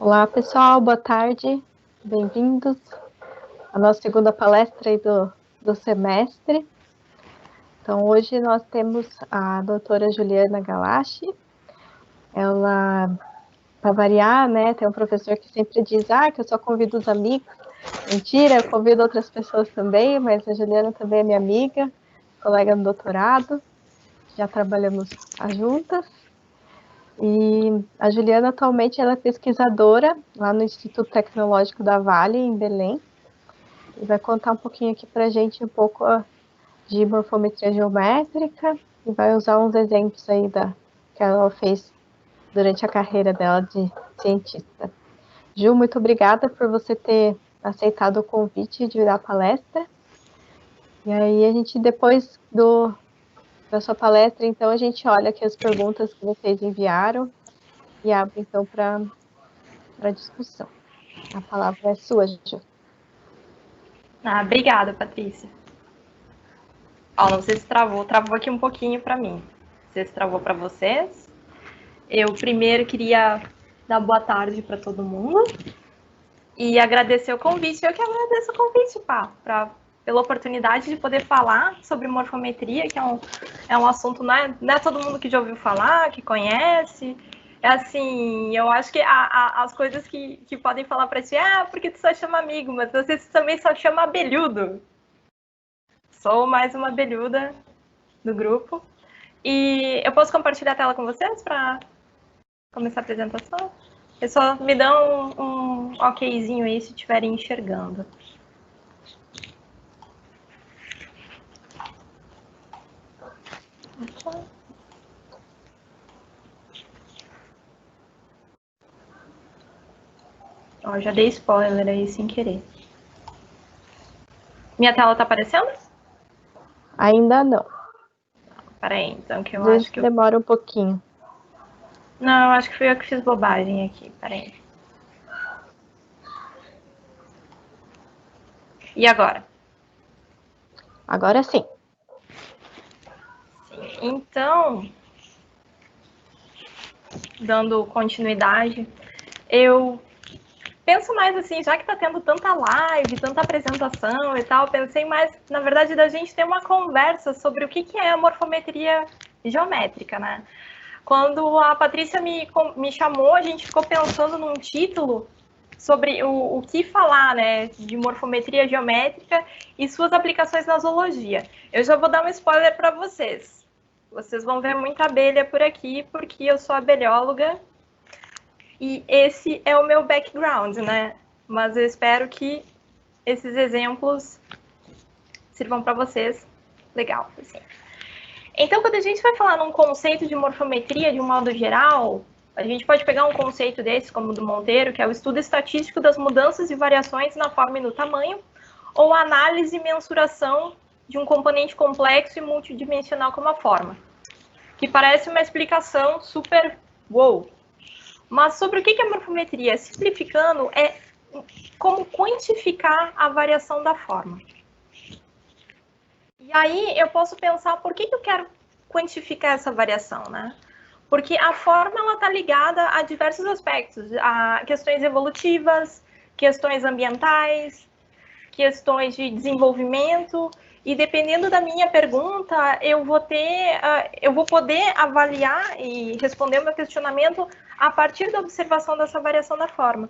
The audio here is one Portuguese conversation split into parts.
Olá, pessoal, boa tarde, bem-vindos à nossa segunda palestra aí do semestre. Então, hoje nós temos a doutora Juliana Galache. Ela, para variar, né, tem um professor que sempre diz que eu só convido os amigos. Mentira, eu convido outras pessoas também, mas a Juliana também é minha amiga, colega no doutorado, já trabalhamos juntas. E a Juliana atualmente ela é pesquisadora lá no Instituto Tecnológico da Vale, em Belém, e vai contar um pouquinho aqui para a gente um pouco de morfometria geométrica e vai usar uns exemplos aí que ela fez durante a carreira dela de cientista. Ju, muito obrigada por você ter aceitado o convite de dar a palestra. E aí a gente, depois da sua palestra, então, a gente olha aqui as perguntas que vocês enviaram e abre, então, para discussão. A palavra é sua, Ju. Obrigada, Patrícia. Não sei se travou aqui um pouquinho para mim. Não sei se travou para vocês. Eu primeiro queria dar boa tarde para todo mundo e agradecer o convite. Eu que agradeço o convite, pela oportunidade de poder falar sobre morfometria, que é um assunto, não é todo mundo que já ouviu falar, que conhece. É assim, eu acho que as coisas que podem falar para ti, porque tu só chama amigo, mas você também só chama abelhudo. Sou mais uma abelhuda do grupo. E eu posso compartilhar a tela com vocês para começar a apresentação? Eu só me dão um okzinho aí se estiverem enxergando. Já dei spoiler aí sem querer. Minha tela tá aparecendo? Ainda não. Peraí, então, que eu Às acho que demora um pouquinho. Não, eu acho que fui eu que fiz bobagem aqui. Peraí. E agora? Agora sim. Sim. Então, dando continuidade, eu penso mais assim, já que tá tendo tanta live, tanta apresentação e tal, pensei mais, na verdade, da gente ter uma conversa sobre o que é a morfometria geométrica, né? Quando a Patrícia me chamou, a gente ficou pensando num título sobre o que falar, né, de morfometria geométrica e suas aplicações na zoologia. Eu já vou dar um spoiler para vocês. Vocês vão ver muita abelha por aqui, porque eu sou abelhóloga e esse é o meu background, né? Mas eu espero que esses exemplos sirvam para vocês. Legal, assim. Então, quando a gente vai falar num conceito de morfometria de um modo geral, a gente pode pegar um conceito desse, como o do Monteiro, que é o estudo estatístico das mudanças e variações na forma e no tamanho, ou a análise e mensuração de um componente complexo e multidimensional como a forma, que parece uma explicação super wow. Mas sobre o que é a morfometria? Simplificando, é como quantificar a variação da forma. E aí eu posso pensar por que eu quero quantificar essa variação, né? Porque a forma ela está ligada a diversos aspectos, a questões evolutivas, questões ambientais, questões de desenvolvimento, e dependendo da minha pergunta, eu vou poder avaliar e responder o meu questionamento a partir da observação dessa variação da forma.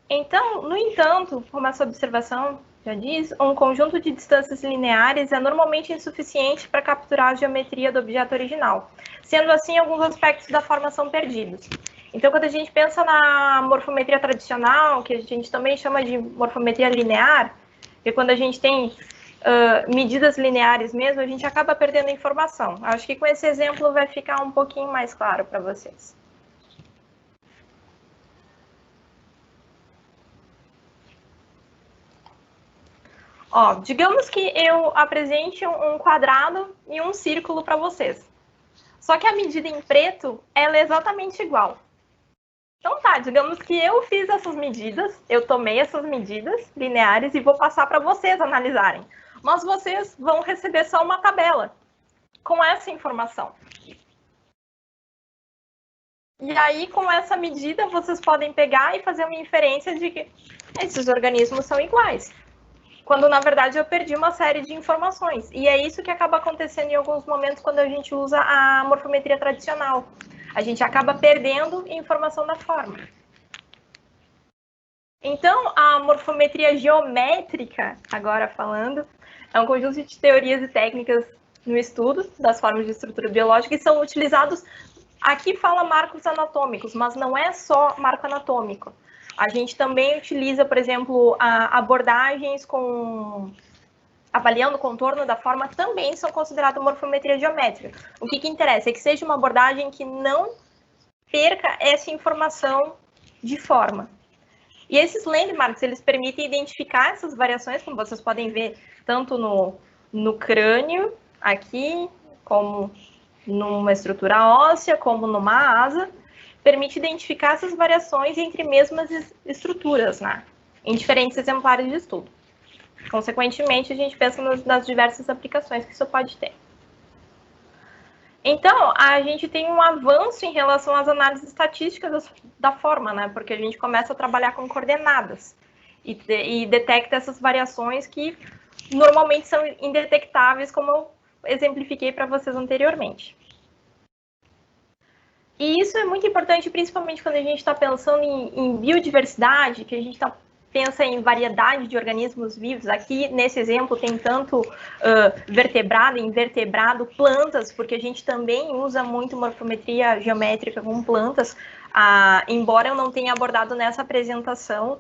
Então, no entanto, como essa observação já diz, um conjunto de distâncias lineares é normalmente insuficiente para capturar a geometria do objeto original. Sendo assim, alguns aspectos da forma são perdidos. Então, quando a gente pensa na morfometria tradicional, que a gente também chama de morfometria linear, que quando a gente tem medidas lineares mesmo, a gente acaba perdendo informação. Acho que com esse exemplo vai ficar um pouquinho mais claro para vocês. Digamos que eu apresente um quadrado e um círculo para vocês. Só que a medida em preto, ela é exatamente igual. Então tá, digamos que eu fiz essas medidas, eu tomei essas medidas lineares e vou passar para vocês analisarem. Mas vocês vão receber só uma tabela com essa informação. E aí, com essa medida, vocês podem pegar e fazer uma inferência de que esses organismos são iguais, quando, na verdade, eu perdi uma série de informações. E é isso que acaba acontecendo em alguns momentos quando a gente usa a morfometria tradicional. A gente acaba perdendo informação da forma. Então, a morfometria geométrica, agora falando, é um conjunto de teorias e técnicas no estudo das formas de estrutura biológica que são utilizados. Aqui fala marcos anatômicos, mas não é só marco anatômico. A gente também utiliza, por exemplo, abordagens avaliando o contorno da forma, também são consideradas morfometria geométrica. O que interessa é que seja uma abordagem que não perca essa informação de forma. E esses landmarks, eles permitem identificar essas variações, como vocês podem ver, tanto no crânio, aqui, como numa estrutura óssea, como numa asa, permite identificar essas variações entre mesmas estruturas, né, em diferentes exemplares de estudo. Consequentemente, a gente pensa nas diversas aplicações que isso pode ter. Então, a gente tem um avanço em relação às análises estatísticas da forma, né? Porque a gente começa a trabalhar com coordenadas e detecta essas variações que normalmente são indetectáveis, como eu exemplifiquei para vocês anteriormente. E isso é muito importante, principalmente quando a gente está pensando em biodiversidade, que a gente pensa em variedade de organismos vivos. Aqui, nesse exemplo, tem tanto vertebrado, invertebrado, plantas, porque a gente também usa muito morfometria geométrica com plantas, embora eu não tenha abordado nessa apresentação.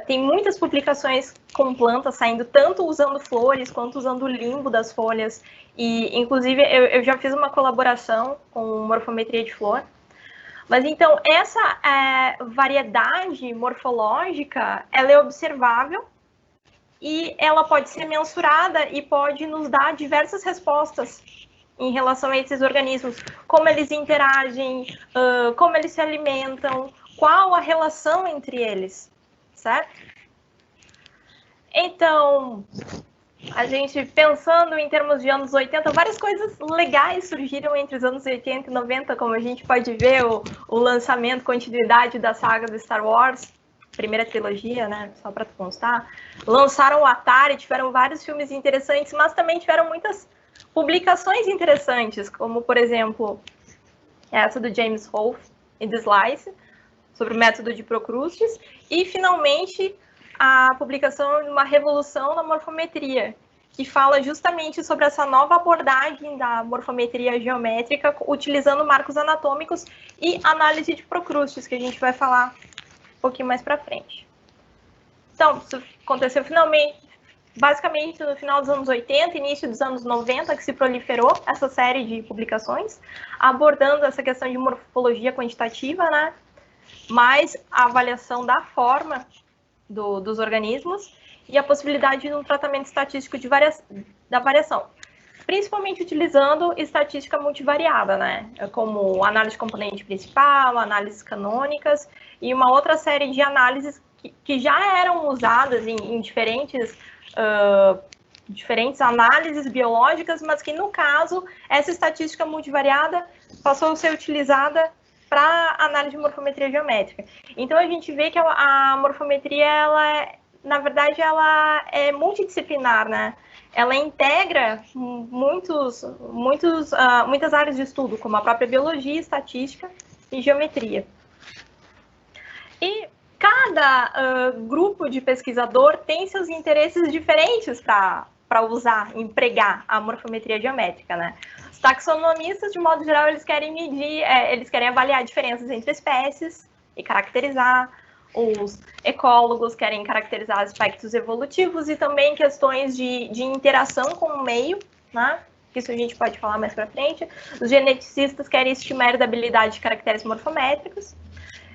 Tem muitas publicações com plantas saindo, tanto usando flores, quanto usando o limbo das folhas. E, inclusive, eu já fiz uma colaboração com morfometria de flor. Mas, então, essa variedade morfológica, ela é observável e ela pode ser mensurada e pode nos dar diversas respostas em relação a esses organismos, como eles interagem, como eles se alimentam, qual a relação entre eles, certo? Então, a gente pensando em termos de anos 80, várias coisas legais surgiram entre os anos 80 e 90, como a gente pode ver o lançamento, continuidade da saga do Star Wars, primeira trilogia, né, só para constar. Lançaram o Atari, tiveram vários filmes interessantes, mas também tiveram muitas publicações interessantes, como, por exemplo, essa do James Rolfe e do Slice, sobre o método de Procrustes, e, finalmente, a publicação de uma revolução na morfometria, que fala justamente sobre essa nova abordagem da morfometria geométrica, utilizando marcos anatômicos e análise de Procrustes, que a gente vai falar um pouquinho mais para frente. Então, isso aconteceu basicamente no final dos anos 80, início dos anos 90, que se proliferou essa série de publicações, abordando essa questão de morfologia quantitativa, né? Mais a avaliação da forma dos organismos e a possibilidade de um tratamento estatístico da variação, principalmente utilizando estatística multivariada, né? Como análise de componente principal, análises canônicas e uma outra série de análises que já eram usadas em diferentes análises biológicas, mas que, no caso, essa estatística multivariada passou a ser utilizada para análise de morfometria geométrica. Então, a gente vê que a morfometria, na verdade, ela é multidisciplinar, né? Ela integra muitas áreas de estudo, como a própria biologia, estatística e geometria. E cada grupo de pesquisador tem seus interesses diferentes para usar, empregar a morfometria geométrica, né? Os taxonomistas, de modo geral, eles querem eles querem avaliar diferenças entre espécies e caracterizar. Os ecólogos querem caracterizar aspectos evolutivos e também questões de interação com o meio, né? Isso a gente pode falar mais para frente. Os geneticistas querem estimar a herdabilidade de caracteres morfométricos.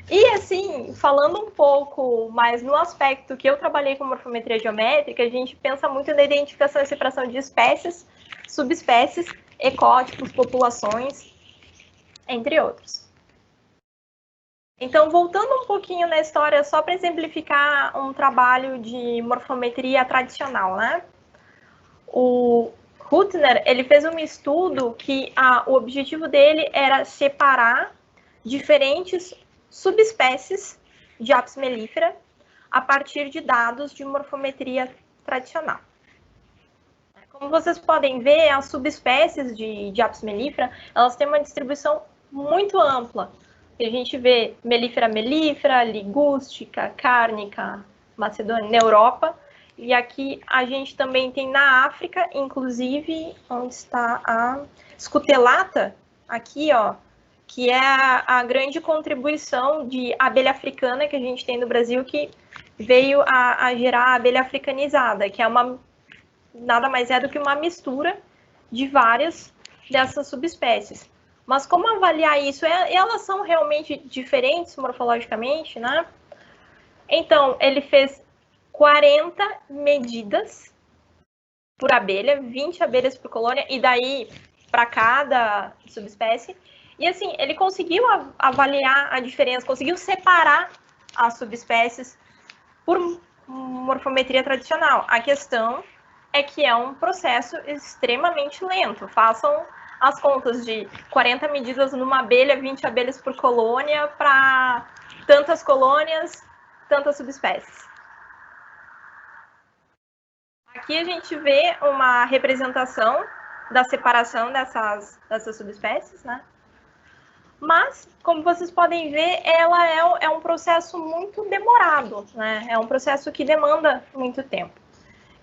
E, assim, falando um pouco mais no aspecto que eu trabalhei com morfometria geométrica, a gente pensa muito na identificação e separação de espécies, subespécies, ecótipos, populações, entre outros. Então, voltando um pouquinho na história, só para exemplificar um trabalho de morfometria tradicional, né? Huttner, ele fez um estudo que o objetivo dele era separar diferentes subespécies de Apis mellifera a partir de dados de morfometria tradicional. Como vocês podem ver, as subespécies de Apis mellifera, elas têm uma distribuição muito ampla. A gente vê mellifera mellifera, ligústica, cárnica, macedônia, na Europa. E aqui a gente também tem na África, inclusive, onde está a scutelata, aqui, ó, que é a grande contribuição de abelha africana que a gente tem no Brasil, que veio a gerar a abelha africanizada, que é nada mais é do que uma mistura de várias dessas subespécies. Mas como avaliar isso? Elas são realmente diferentes morfologicamente, né? Então, ele fez 40 medidas por abelha, 20 abelhas por colônia, e daí para cada subespécie. E assim, ele conseguiu avaliar a diferença, conseguiu separar as subespécies por morfometria tradicional. A questão é que é um processo extremamente lento. Façam as contas de 40 medidas numa abelha, 20 abelhas por colônia, para tantas colônias, tantas subespécies. Aqui a gente vê uma representação da separação dessas subespécies, né? Mas, como vocês podem ver, ela é um processo muito demorado, né? É um processo que demanda muito tempo.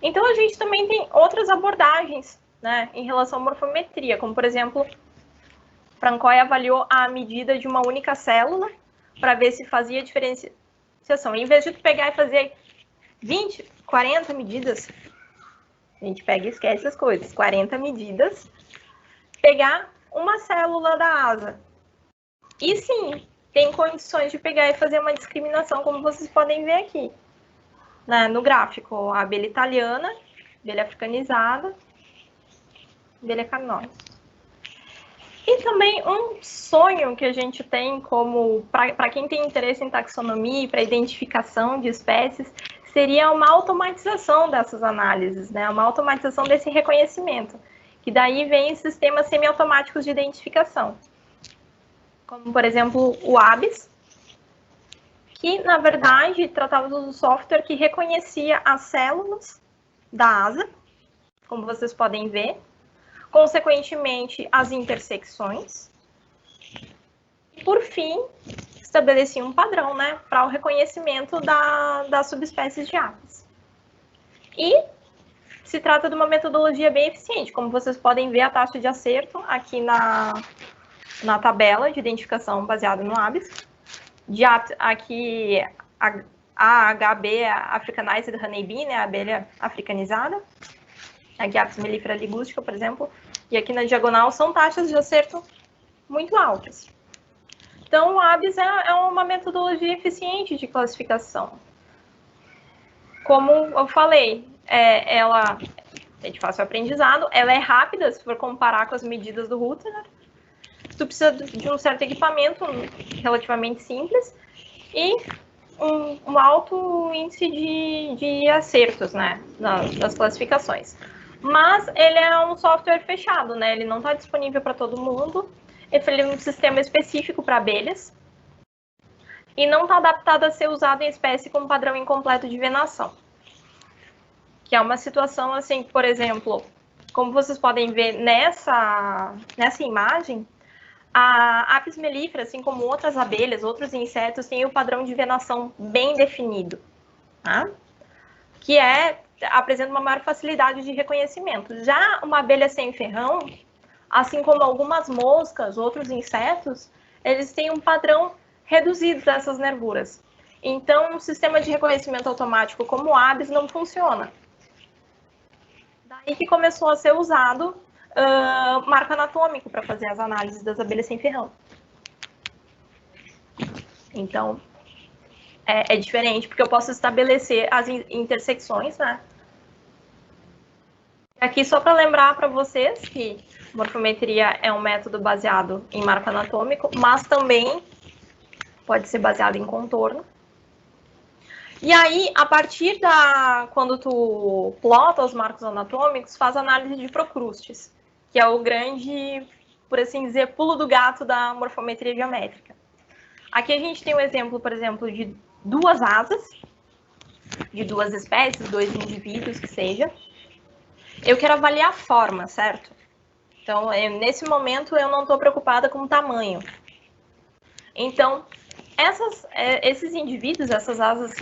Então, a gente também tem outras abordagens, né, em relação à morfometria, como, por exemplo, Francois avaliou a medida de uma única célula para ver se fazia diferenciação. Em vez de tu pegar e fazer 20, 40 medidas, a gente pega e esquece as coisas. 40 medidas, pegar uma célula da asa. E sim, tem condições de pegar e fazer uma discriminação, como vocês podem ver aqui, né, no gráfico. A abelha italiana, abelha africanizada, abelha carnosa. E também um sonho que a gente tem como, para quem tem interesse em taxonomia e para identificação de espécies, seria uma automatização dessas análises, né? Uma automatização desse reconhecimento, que daí vem sistemas semiautomáticos de identificação, como, por exemplo, o ABIS, que, na verdade, tratava do software que reconhecia as células da asa, como vocês podem ver, consequentemente, as intersecções, e, por fim, estabelecia um padrão, né, para o reconhecimento das subespécies de Apis. E se trata de uma metodologia bem eficiente, como vocês podem ver a taxa de acerto aqui na tabela de identificação baseada no ABIS. Aqui a HB, a Africanized Honeybee, né, a abelha africanizada. Aqui a Apis mellifera ligústica, por exemplo. E aqui na diagonal são taxas de acerto muito altas. Então, o ABIS é uma metodologia eficiente de classificação. Como eu falei, ela é de fácil aprendizado, ela é rápida se for comparar com as medidas do Huttner. Tu precisa de um certo equipamento relativamente simples e um alto índice de acertos, né, nas classificações. Mas ele é um software fechado, né? Ele não está disponível para todo mundo. Ele é um sistema específico para abelhas e não está adaptado a ser usado em espécie com padrão incompleto de venação. Que é uma situação assim, por exemplo, como vocês podem ver nessa imagem, a Apis mellifera, assim como outras abelhas, outros insetos, tem o padrão de venação bem definido, tá? Que apresenta uma maior facilidade de reconhecimento. Já uma abelha sem ferrão, assim como algumas moscas, outros insetos, eles têm um padrão reduzido dessas nervuras. Então, um sistema de reconhecimento automático como o ABIS não funciona. Daí que começou a ser usado marco anatômico para fazer as análises das abelhas sem ferrão. Então, é diferente, porque eu posso estabelecer as intersecções, né? Aqui, só para lembrar para vocês que morfometria é um método baseado em marco anatômico, mas também pode ser baseado em contorno. E aí, a partir quando tu plota os marcos anatômicos, faz análise de Procrustes, que é o grande, por assim dizer, pulo do gato da morfometria geométrica. Aqui a gente tem um exemplo, por exemplo, de duas asas, de duas espécies, dois indivíduos, que seja. Eu quero avaliar a forma, certo? Então, nesse momento, eu não estou preocupada com o tamanho. Então, esses indivíduos, essas asas,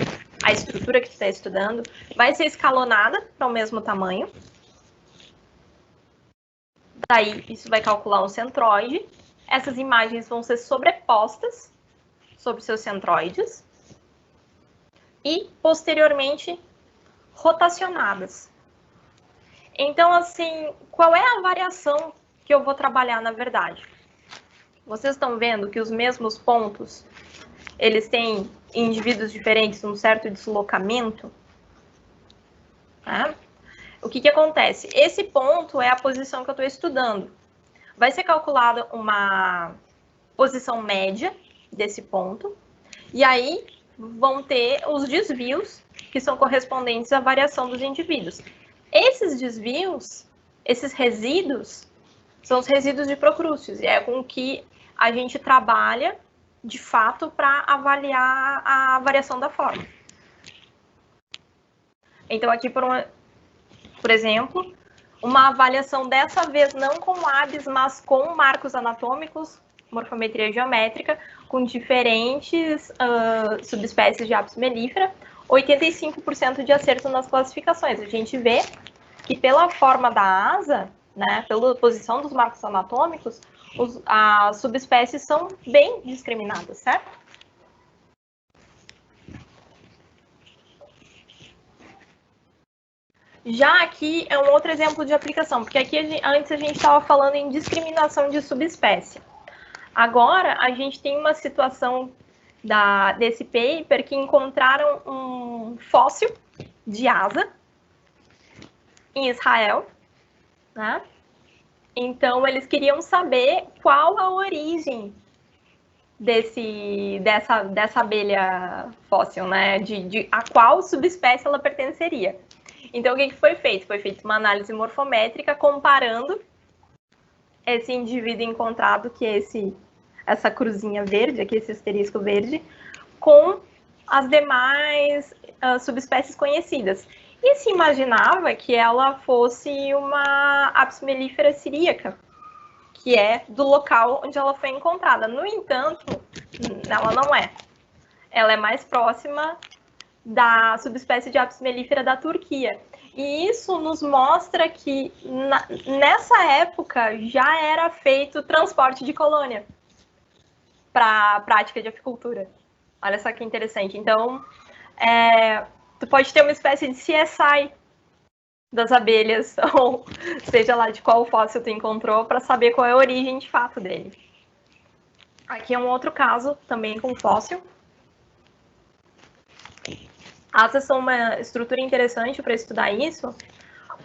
a estrutura que tu está estudando, vai ser escalonada para o mesmo tamanho. Daí, isso vai calcular um centroide. Essas imagens vão ser sobrepostas sobre seus centroides e, posteriormente, rotacionadas. Então, assim, qual é a variação que eu vou trabalhar, na verdade? Vocês estão vendo que os mesmos pontos, eles têm indivíduos diferentes, um certo deslocamento? Tá? O que acontece? Esse ponto é a posição que eu estou estudando. Vai ser calculada uma posição média desse ponto, e aí vão ter os desvios que são correspondentes à variação dos indivíduos. Esses desvios, esses resíduos, são os resíduos de Procrustes, e é com que a gente trabalha, de fato, para avaliar a variação da forma. Então, aqui, por exemplo, uma avaliação dessa vez não com ABS, mas com marcos anatômicos, morfometria geométrica, com diferentes subespécies de Apis mellifera, 85% de acerto nas classificações. A gente vê que pela forma da asa, né, pela posição dos marcos anatômicos, as subespécies são bem discriminadas, certo? Já aqui é um outro exemplo de aplicação, porque aqui antes a gente estava falando em discriminação de subespécie. Agora a gente tem uma situação desse paper que encontraram um fóssil de asa em Israel, né? Então eles queriam saber qual a origem dessa abelha fóssil, né? A qual subespécie ela pertenceria. Então, o que foi feito? Foi feita uma análise morfométrica comparando esse indivíduo encontrado, que é essa cruzinha verde, aqui esse asterisco verde, com as demais subespécies conhecidas. E se imaginava que ela fosse uma Apis mellifera siríaca, que é do local onde ela foi encontrada. No entanto, ela não é. Ela é mais próxima da subespécie de Apis mellifera da Turquia. E isso nos mostra que nessa época já era feito transporte de colônia para a prática de apicultura. Olha só que interessante. Então, tu pode ter uma espécie de CSI das abelhas, ou seja lá de qual fóssil tu encontrou, para saber qual é a origem de fato dele. Aqui é um outro caso, também com fóssil. Asas são uma estrutura interessante para estudar isso,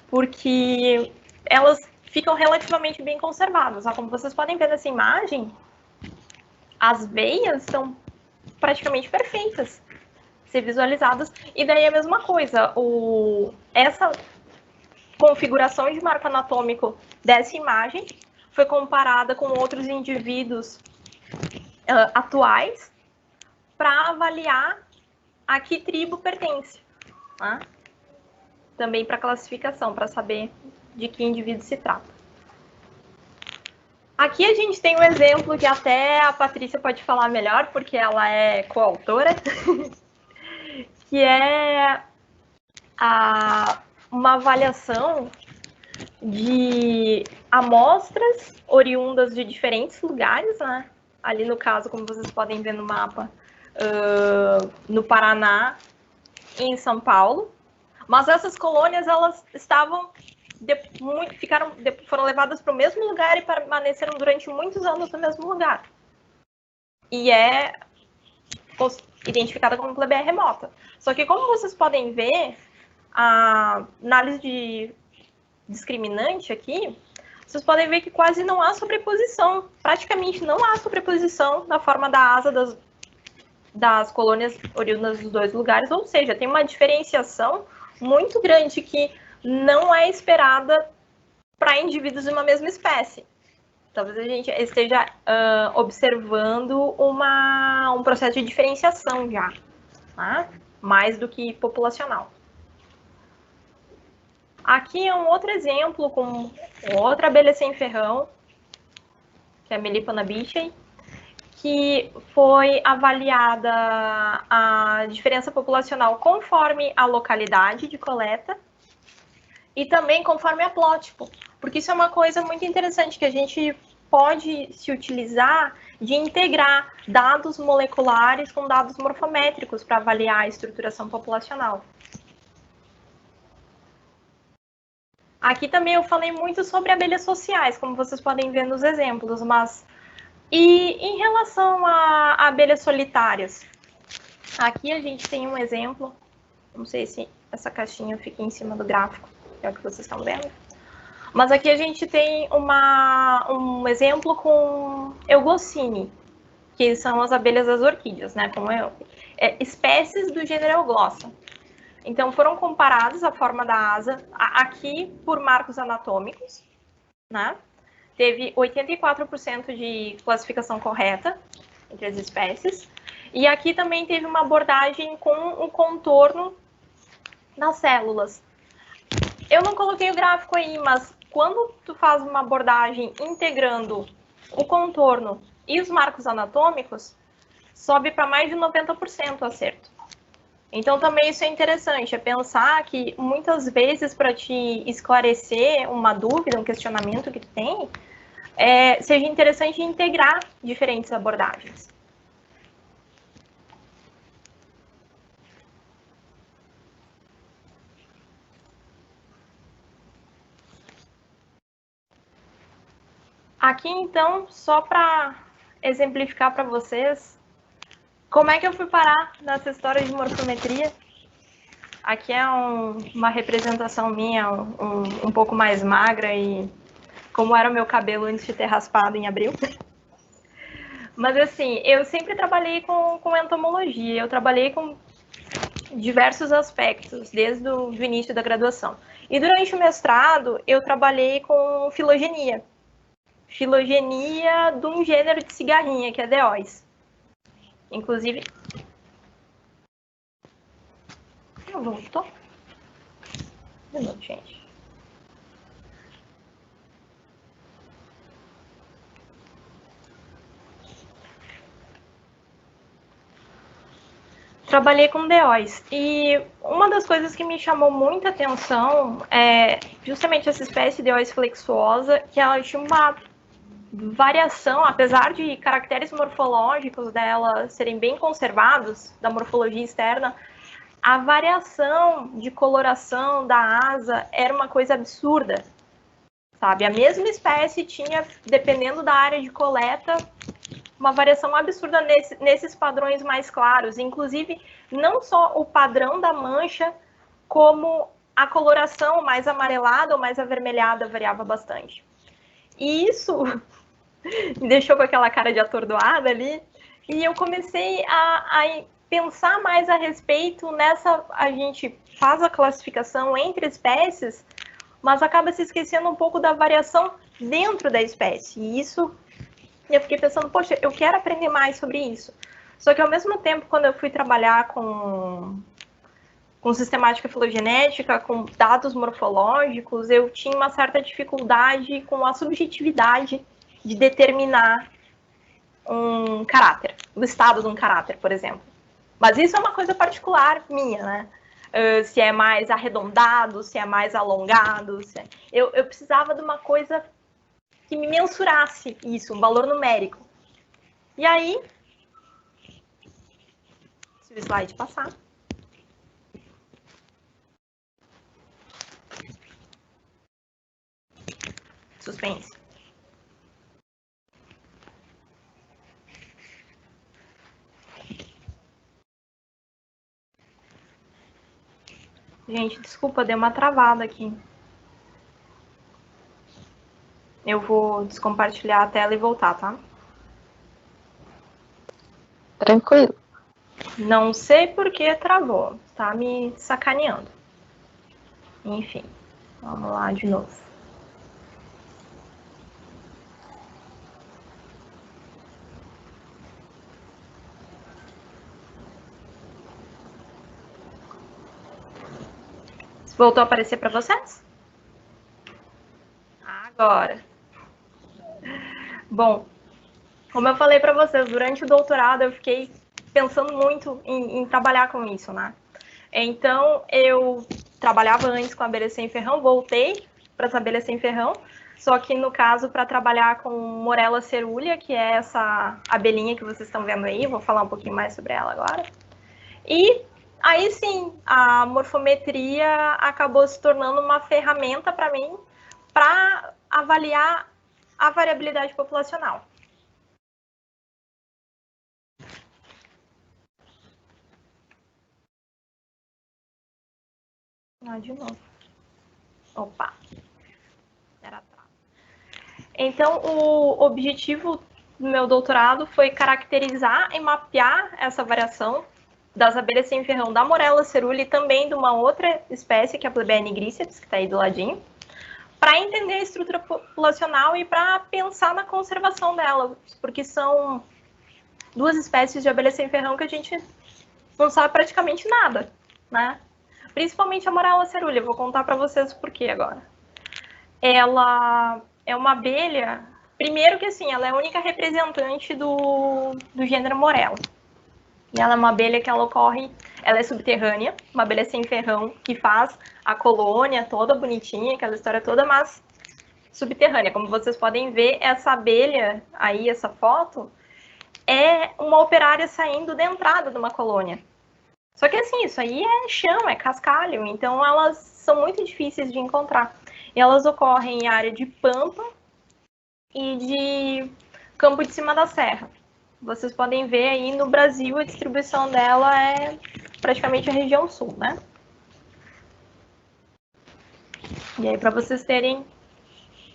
porque elas ficam relativamente bem conservadas. Como vocês podem ver nessa imagem, as veias são praticamente perfeitas ser visualizadas. E daí a mesma coisa, essa configuração de marco anatômico dessa imagem foi comparada com outros indivíduos atuais para avaliar a que tribo pertence, né? Também para classificação, para saber de que indivíduo se trata. Aqui a gente tem um exemplo que até a Patrícia pode falar melhor, porque ela é coautora, que é uma avaliação de amostras oriundas de diferentes lugares, né? Ali no caso, como vocês podem ver no mapa, no Paraná e em São Paulo, mas essas colônias elas foram levadas para o mesmo lugar e permaneceram durante muitos anos no mesmo lugar. E é identificada como plebeia remota. Só que, como vocês podem ver, a análise de discriminante aqui, vocês podem ver que quase não há sobreposição, praticamente não há sobreposição na forma da asa das colônias oriundas dos dois lugares, ou seja, tem uma diferenciação muito grande que não é esperada para indivíduos de uma mesma espécie. Talvez a gente esteja observando um processo de diferenciação já, né? Mais do que populacional. Aqui é um outro exemplo com outra abelha sem ferrão, que é a Melipona bichae, que foi avaliada a diferença populacional conforme a localidade de coleta e também conforme haplótipo, porque isso é uma coisa muito interessante que a gente pode se utilizar de integrar dados moleculares com dados morfométricos para avaliar a estruturação populacional. Aqui também eu falei muito sobre abelhas sociais, como vocês podem ver nos exemplos, mas e em relação a abelhas solitárias? Aqui a gente tem um exemplo, não sei se essa caixinha fica em cima do gráfico, é o que vocês estão vendo. Mas aqui a gente tem um exemplo com Euglossine, que são as abelhas das orquídeas, né? Como espécies do gênero Euglossa. Então foram comparados a forma da asa aqui por marcos anatômicos, né? Teve 84% de classificação correta entre as espécies. E aqui também teve uma abordagem com o contorno das células. Eu não coloquei o gráfico aí, mas quando tu faz uma abordagem integrando o contorno e os marcos anatômicos, sobe para mais de 90% o acerto. Então também isso é interessante, é pensar que muitas vezes para te esclarecer uma dúvida, um questionamento que tu tem, seja interessante integrar diferentes abordagens. Aqui, então, só para exemplificar para vocês como é que eu fui parar nessa história de morfometria. Aqui é uma representação minha um pouco mais magra e como era o meu cabelo antes de ter raspado em abril. Mas assim, eu sempre trabalhei com entomologia, eu trabalhei com diversos aspectos, desde o início da graduação. E durante o mestrado, eu trabalhei com filogenia. Filogenia de um gênero de cigarrinha, que é Deóis. Inclusive... Voltou? De novo, gente. Trabalhei com Deóis. E uma das coisas que me chamou muita atenção é justamente essa espécie Deóis flexuosa, que ela tinha uma variação, apesar de caracteres morfológicos dela serem bem conservados, da morfologia externa, a variação de coloração da asa era uma coisa absurda, sabe? A mesma espécie tinha, dependendo da área de coleta, uma variação absurda nesses padrões mais claros. Inclusive, não só o padrão da mancha, como a coloração mais amarelada ou mais avermelhada variava bastante. E isso me deixou com aquela cara de atordoada ali, e eu comecei a pensar mais a respeito nessa... A gente faz a classificação entre espécies, mas acaba se esquecendo um pouco da variação dentro da espécie. E isso, eu fiquei pensando, poxa, eu quero aprender mais sobre isso. Só que ao mesmo tempo, quando eu fui trabalhar com sistemática filogenética, com dados morfológicos, eu tinha uma certa dificuldade com a subjetividade de determinar um caráter, o estado de um caráter, por exemplo. Mas isso é uma coisa particular minha, né? Se é mais arredondado, se é mais alongado. Eu precisava de uma coisa que me mensurasse isso, um valor numérico. E aí, se o slide passar. Suspense. Gente, desculpa, deu uma travada aqui. Eu vou descompartilhar a tela e voltar, tá? Tranquilo. Não sei por que travou. Tá me sacaneando. Enfim, vamos lá de novo. Voltou a aparecer para vocês? Agora. Bom, como eu falei para vocês, durante o doutorado eu fiquei pensando muito em trabalhar com isso, né? Então, eu trabalhava antes com abelha sem ferrão, voltei para as abelhas sem ferrão, só que no caso para trabalhar com Morella cerulea, que é essa abelhinha que vocês estão vendo aí, vou falar um pouquinho mais sobre ela agora. E aí sim, a morfometria acabou se tornando uma ferramenta para mim para avaliar a variabilidade populacional. De novo. Opa. Era atrás. Então, o objetivo do meu doutorado foi caracterizar e mapear essa variação das abelhas sem ferrão da Morella cerulea e também de uma outra espécie, que é a Plebea nigriceps, que está aí do ladinho, para entender a estrutura populacional e para pensar na conservação dela, porque são duas espécies de abelha sem ferrão que a gente não sabe praticamente nada, né? Principalmente a Morella cerulea, vou contar para vocês o porquê agora. Ela é uma abelha, primeiro que assim, ela é a única representante do gênero Morella. E ela é uma abelha que ela ocorre, ela é subterrânea, uma abelha sem ferrão, que faz a colônia toda bonitinha, aquela história toda, mas subterrânea. Como vocês podem ver, essa abelha aí, essa foto, é uma operária saindo da entrada de uma colônia. Só que assim, isso aí é chão, é cascalho, então elas são muito difíceis de encontrar. E elas ocorrem em área de pampa e de campo de cima da serra. Vocês podem ver aí no Brasil a distribuição dela é praticamente a região sul, né? E aí para vocês terem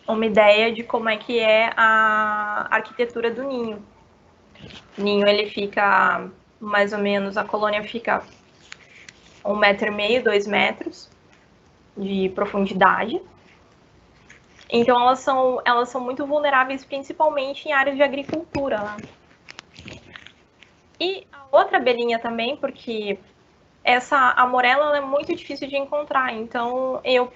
uma ideia de como é que é a arquitetura do ninho. O ninho ele fica mais ou menos, a colônia fica 1,5 metro, 2 metros de profundidade. Então elas são muito vulneráveis, principalmente em áreas de agricultura, né? E a outra abelhinha também, porque a Morella é muito difícil de encontrar, então eu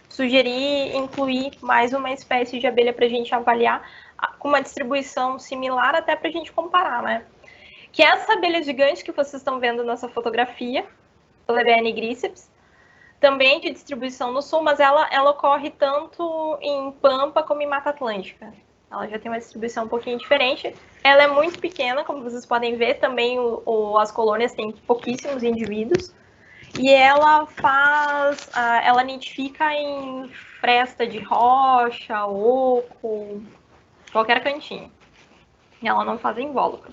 sugeri incluir mais uma espécie de abelha para a gente avaliar com uma distribuição similar, até para a gente comparar, né? Que é essa abelha gigante que vocês estão vendo nessa fotografia, Plebea nigriceps, também de distribuição no sul, mas ela ocorre tanto em pampa como em mata atlântica. Ela já tem uma distribuição um pouquinho diferente. Ela é muito pequena, como vocês podem ver, também as colônias têm pouquíssimos indivíduos. E ela ela nidifica em fresta de rocha, oco, qualquer cantinho. E ela não faz invólucro.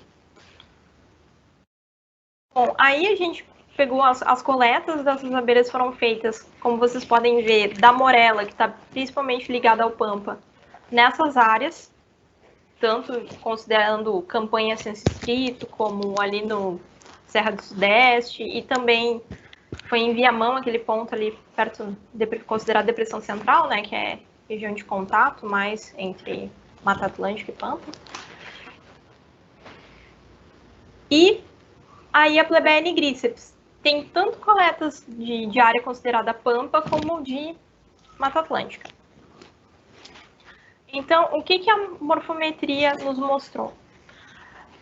Bom, aí a gente pegou as coletas dessas abelhas foram feitas, como vocês podem ver, da Morella, que está principalmente ligada ao Pampa, nessas áreas, tanto considerando campanha Censo Escrito, como ali no Serra do Sudeste, e também foi em Viamão, aquele ponto ali perto, considerado Depressão Central, né, que é região de contato mais entre Mata Atlântica e Pampa. E aí a Plebea nigriceps tem tanto coletas de área considerada pampa como de Mata Atlântica. Então, o que a morfometria nos mostrou?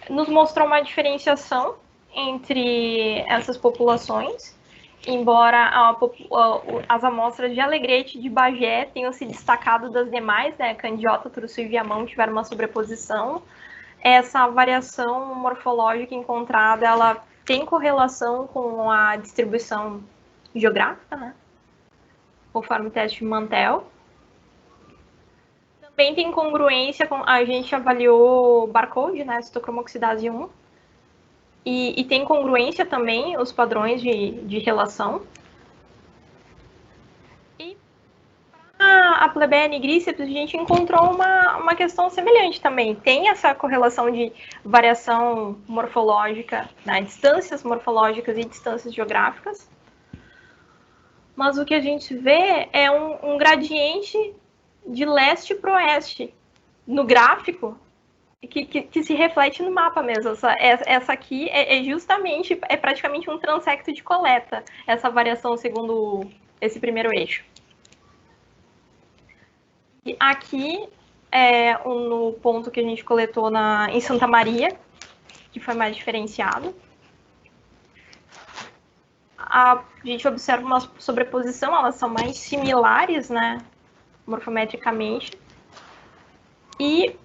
Nos mostrou uma diferenciação entre essas populações, embora as amostras de Alegrete e de Bagé tenham se destacado das demais, né? Candiota, Turuçu e Viamão tiveram uma sobreposição. Essa variação morfológica encontrada, ela tem correlação com a distribuição geográfica, né? Conforme o teste de Mantel. Também tem congruência com... A gente avaliou barcode, né? Citocromoxidase 1. E tem congruência também os padrões de relação. E A Plebeia nigriceps, a gente encontrou uma questão semelhante também. Tem essa correlação de variação morfológica, né, distâncias morfológicas e distâncias geográficas. Mas o que a gente vê é um gradiente de leste para oeste no gráfico que se reflete no mapa mesmo. Essa aqui justamente, é praticamente um transecto de coleta, essa variação segundo esse primeiro eixo. E aqui é no ponto que a gente coletou em Santa Maria, que foi mais diferenciado. A gente observa uma sobreposição, elas são mais similares, né, morfometricamente. E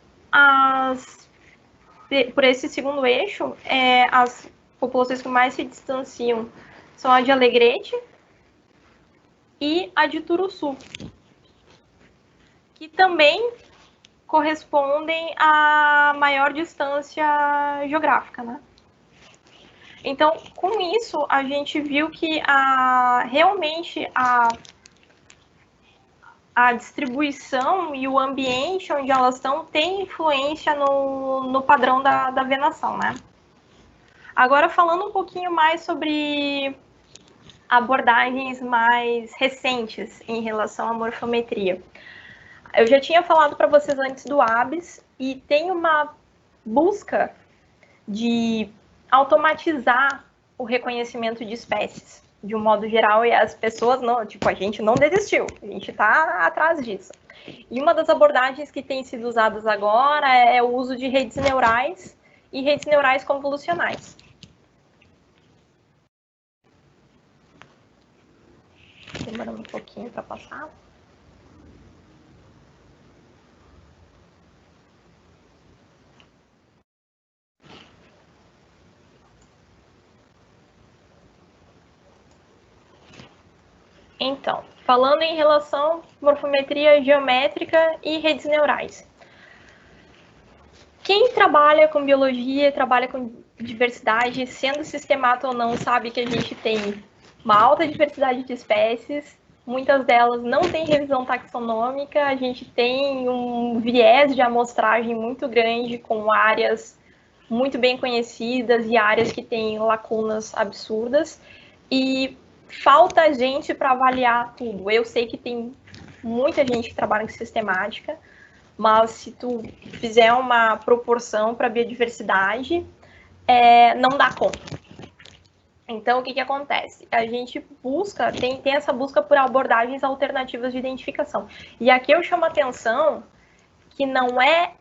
por esse segundo eixo, as populações que mais se distanciam são a de Alegrete e a de Turuçu, que também correspondem à maior distância geográfica, né? Então, com isso, a gente viu que realmente a distribuição e o ambiente onde elas estão tem influência no padrão da venação, né? Agora, falando um pouquinho mais sobre abordagens mais recentes em relação à morfometria. Eu já tinha falado para vocês antes do ABS e tem uma busca de automatizar o reconhecimento de espécies, de um modo geral, e as pessoas não, tipo, a gente não desistiu, a gente está atrás disso. E uma das abordagens que tem sido usadas agora é o uso de redes neurais e redes neurais convolucionais. Demorando um pouquinho para passar. Então, falando em relação à morfometria geométrica e redes neurais. Quem trabalha com biologia, trabalha com diversidade, sendo sistemata ou não, sabe que a gente tem uma alta diversidade de espécies, muitas delas não têm revisão taxonômica, a gente tem um viés de amostragem muito grande, com áreas muito bem conhecidas e áreas que têm lacunas absurdas, e falta gente para avaliar tudo. Eu sei que tem muita gente que trabalha com sistemática, mas se tu fizer uma proporção para a biodiversidade, não dá conta. Então, o que acontece? A gente busca, tem essa busca por abordagens alternativas de identificação. E aqui eu chamo a atenção que não é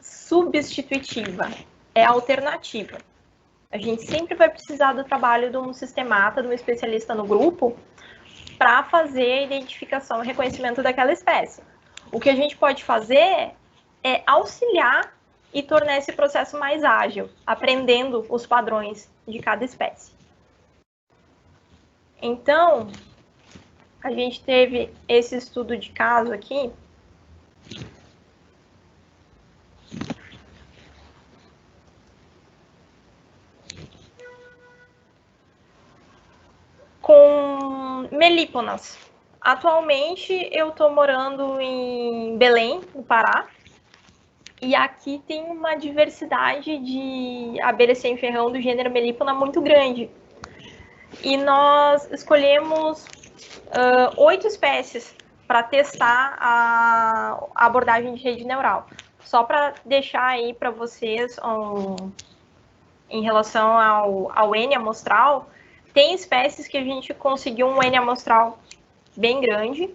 substitutiva, é alternativa. A gente sempre vai precisar do trabalho de um sistemata, de um especialista no grupo, para fazer a identificação e reconhecimento daquela espécie. O que a gente pode fazer é auxiliar e tornar esse processo mais ágil, aprendendo os padrões de cada espécie. Então, a gente teve esse estudo de caso aqui. Com melíponas. Atualmente, eu estou morando em Belém, no Pará, e aqui tem uma diversidade de abelhas sem ferrão do gênero Melípona muito grande. E nós escolhemos 8 espécies para testar a abordagem de rede neural. Só para deixar aí para vocês, em relação ao N amostral, tem espécies que a gente conseguiu um N amostral bem grande,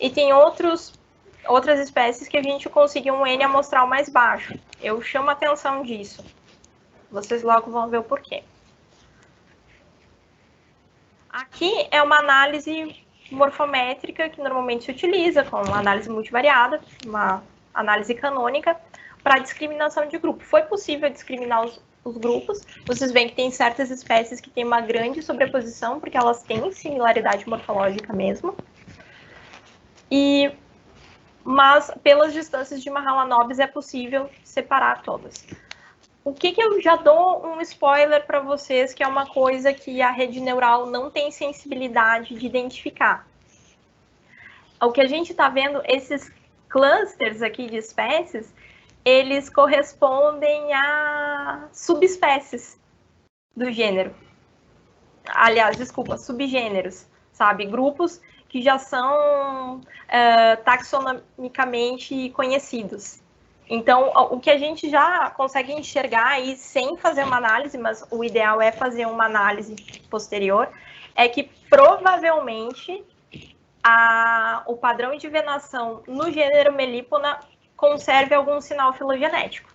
e tem outras espécies que a gente conseguiu um N amostral mais baixo. Eu chamo a atenção disso. Vocês logo vão ver o porquê. Aqui é uma análise morfométrica que normalmente se utiliza com uma análise multivariada, uma análise canônica, para discriminação de grupo. Foi possível discriminar os grupos. Vocês veem que tem certas espécies que têm uma grande sobreposição, porque elas têm similaridade morfológica mesmo. Mas pelas distâncias de Mahalanobis é possível separar todas. O que eu já dou um spoiler para vocês, que é uma coisa que a rede neural não tem sensibilidade de identificar. o que a gente está vendo, esses clusters aqui de espécies, eles correspondem a subespécies do gênero. Aliás, desculpa, subgêneros, sabe? Grupos que já são taxonomicamente conhecidos. Então, o que a gente já consegue enxergar aí sem fazer uma análise, mas o ideal é fazer uma análise posterior, é que provavelmente o padrão de venação no gênero Melipona conserve algum sinal filogenético.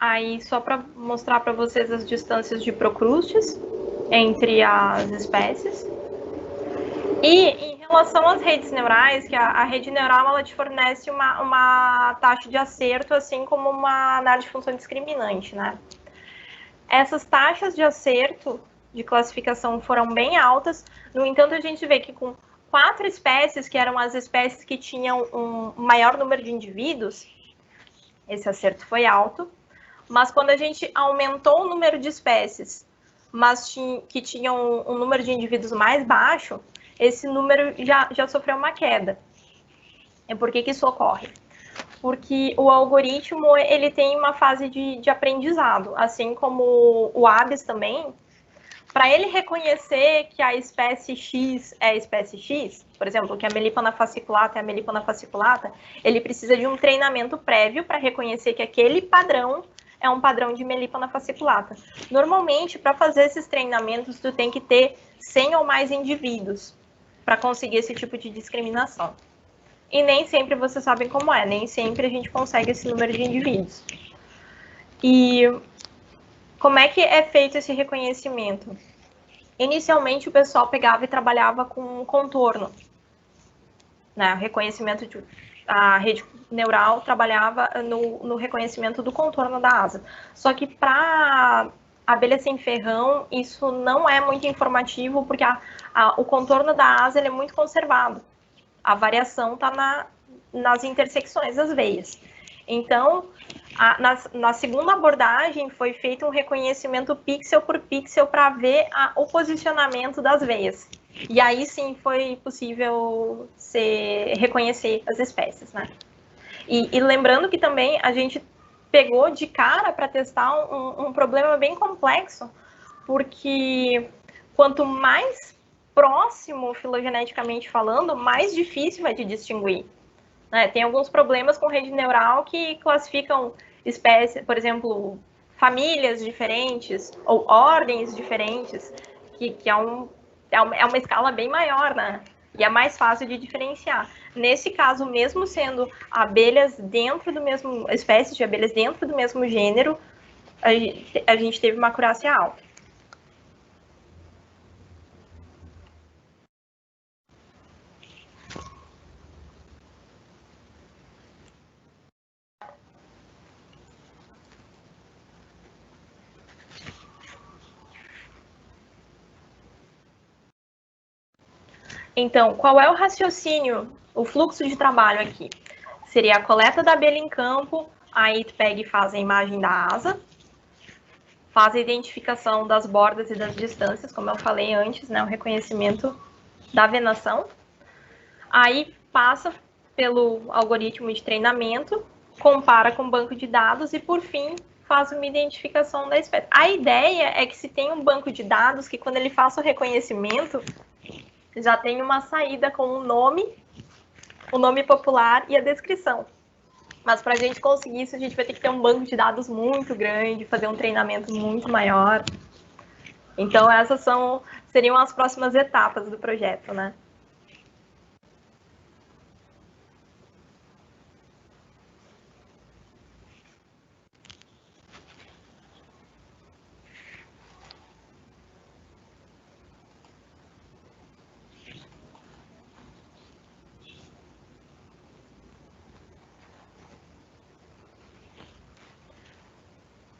Aí, só para mostrar para vocês as distâncias de Procrustes entre as espécies. E em relação às redes neurais, que a rede neural ela te fornece uma taxa de acerto, assim como uma análise de função discriminante, né? Essas taxas de acerto de classificação foram bem altas, no entanto, a gente vê que com 4 espécies, que eram as espécies que tinham um maior número de indivíduos, esse acerto foi alto. Mas quando a gente aumentou o número de espécies, mas que tinham um número de indivíduos mais baixo, esse número já sofreu uma queda. E por que isso ocorre? Porque o algoritmo ele tem uma fase de aprendizado, assim como o ABES também. Para ele reconhecer que a espécie X é a espécie X, por exemplo, que a Melipona fasciculata é a Melipona fasciculata, ele precisa de um treinamento prévio para reconhecer que aquele padrão é um padrão de Melipona fasciculata. Normalmente, para fazer esses treinamentos, tu tem que ter 100 ou mais indivíduos para conseguir esse tipo de discriminação. E nem sempre vocês sabem como é, nem sempre a gente consegue esse número de indivíduos. E como é que é feito esse reconhecimento? Inicialmente, o pessoal pegava e trabalhava com contorno. Né? O reconhecimento a rede neural trabalhava no reconhecimento do contorno da asa. Só que para abelha sem ferrão, isso não é muito informativo, porque o contorno da asa ele é muito conservado. A variação está nas intersecções das veias. Então, na segunda abordagem, foi feito um reconhecimento pixel por pixel para ver o posicionamento das veias. E aí sim foi possível reconhecer as espécies, né? E lembrando que também a gente pegou de cara para testar um problema bem complexo, porque quanto mais próximo filogeneticamente falando, mais difícil é de distinguir. Né? Tem alguns problemas com rede neural que classificam espécies, por exemplo, famílias diferentes ou ordens diferentes, que é uma escala bem maior, né? E é mais fácil de diferenciar. Nesse caso, mesmo sendo abelhas dentro do mesmo, espécies de abelhas dentro do mesmo gênero, a gente teve uma acurácia alta. Então, qual é o raciocínio, o fluxo de trabalho aqui? Seria a coleta da abelha em campo, aí tu pega e faz a imagem da asa, faz a identificação das bordas e das distâncias, como eu falei antes, né, o reconhecimento da venação. Aí passa pelo algoritmo de treinamento, compara com o banco de dados e, por fim, faz uma identificação da espécie. A ideia é que se tem um banco de dados que, quando ele faça o reconhecimento, já tem uma saída com o nome popular e a descrição. Mas para a gente conseguir isso, a gente vai ter que ter um banco de dados muito grande, fazer um treinamento muito maior. Então, essas seriam as próximas etapas do projeto, né?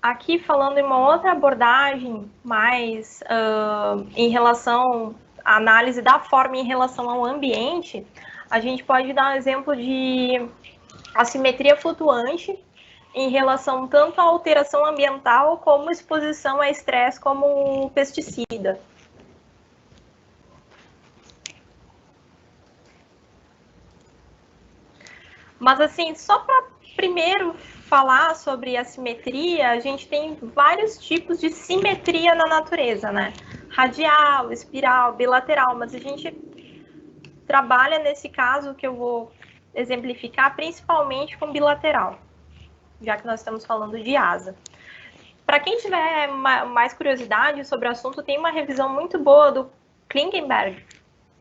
aqui falando em uma outra abordagem, mais em relação à análise da forma em relação ao ambiente, a gente pode dar um exemplo de assimetria flutuante em relação tanto à alteração ambiental como exposição a estresse como pesticida. Mas assim, só para primeiro falar sobre assimetria, a gente tem vários tipos de simetria na natureza, né? Radial, espiral, bilateral, mas a gente trabalha nesse caso que eu vou exemplificar principalmente com bilateral, já que nós estamos falando de asa. Para quem tiver mais curiosidade sobre o assunto, tem uma revisão muito boa do Klinkenberg,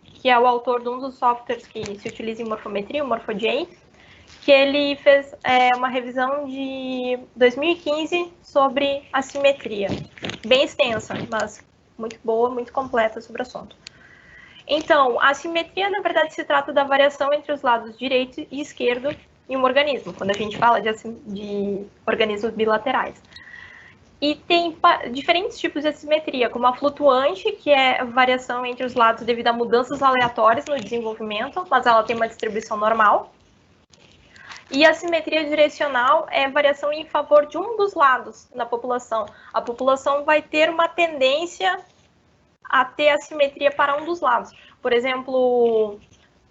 que é o autor de um dos softwares que se utiliza em morfometria, o Morpho-J, que ele fez uma revisão de 2015 sobre assimetria, bem extensa, mas muito boa, muito completa sobre o assunto. Então, a assimetria, na verdade, se trata da variação entre os lados direito e esquerdo em um organismo, quando a gente fala de organismos bilaterais. E tem diferentes tipos de assimetria, como a flutuante, que é a variação entre os lados devido a mudanças aleatórias no desenvolvimento, mas ela tem uma distribuição normal. E a assimetria direcional é variação em favor de um dos lados na população. A população vai ter uma tendência a ter assimetria para um dos lados. Por exemplo,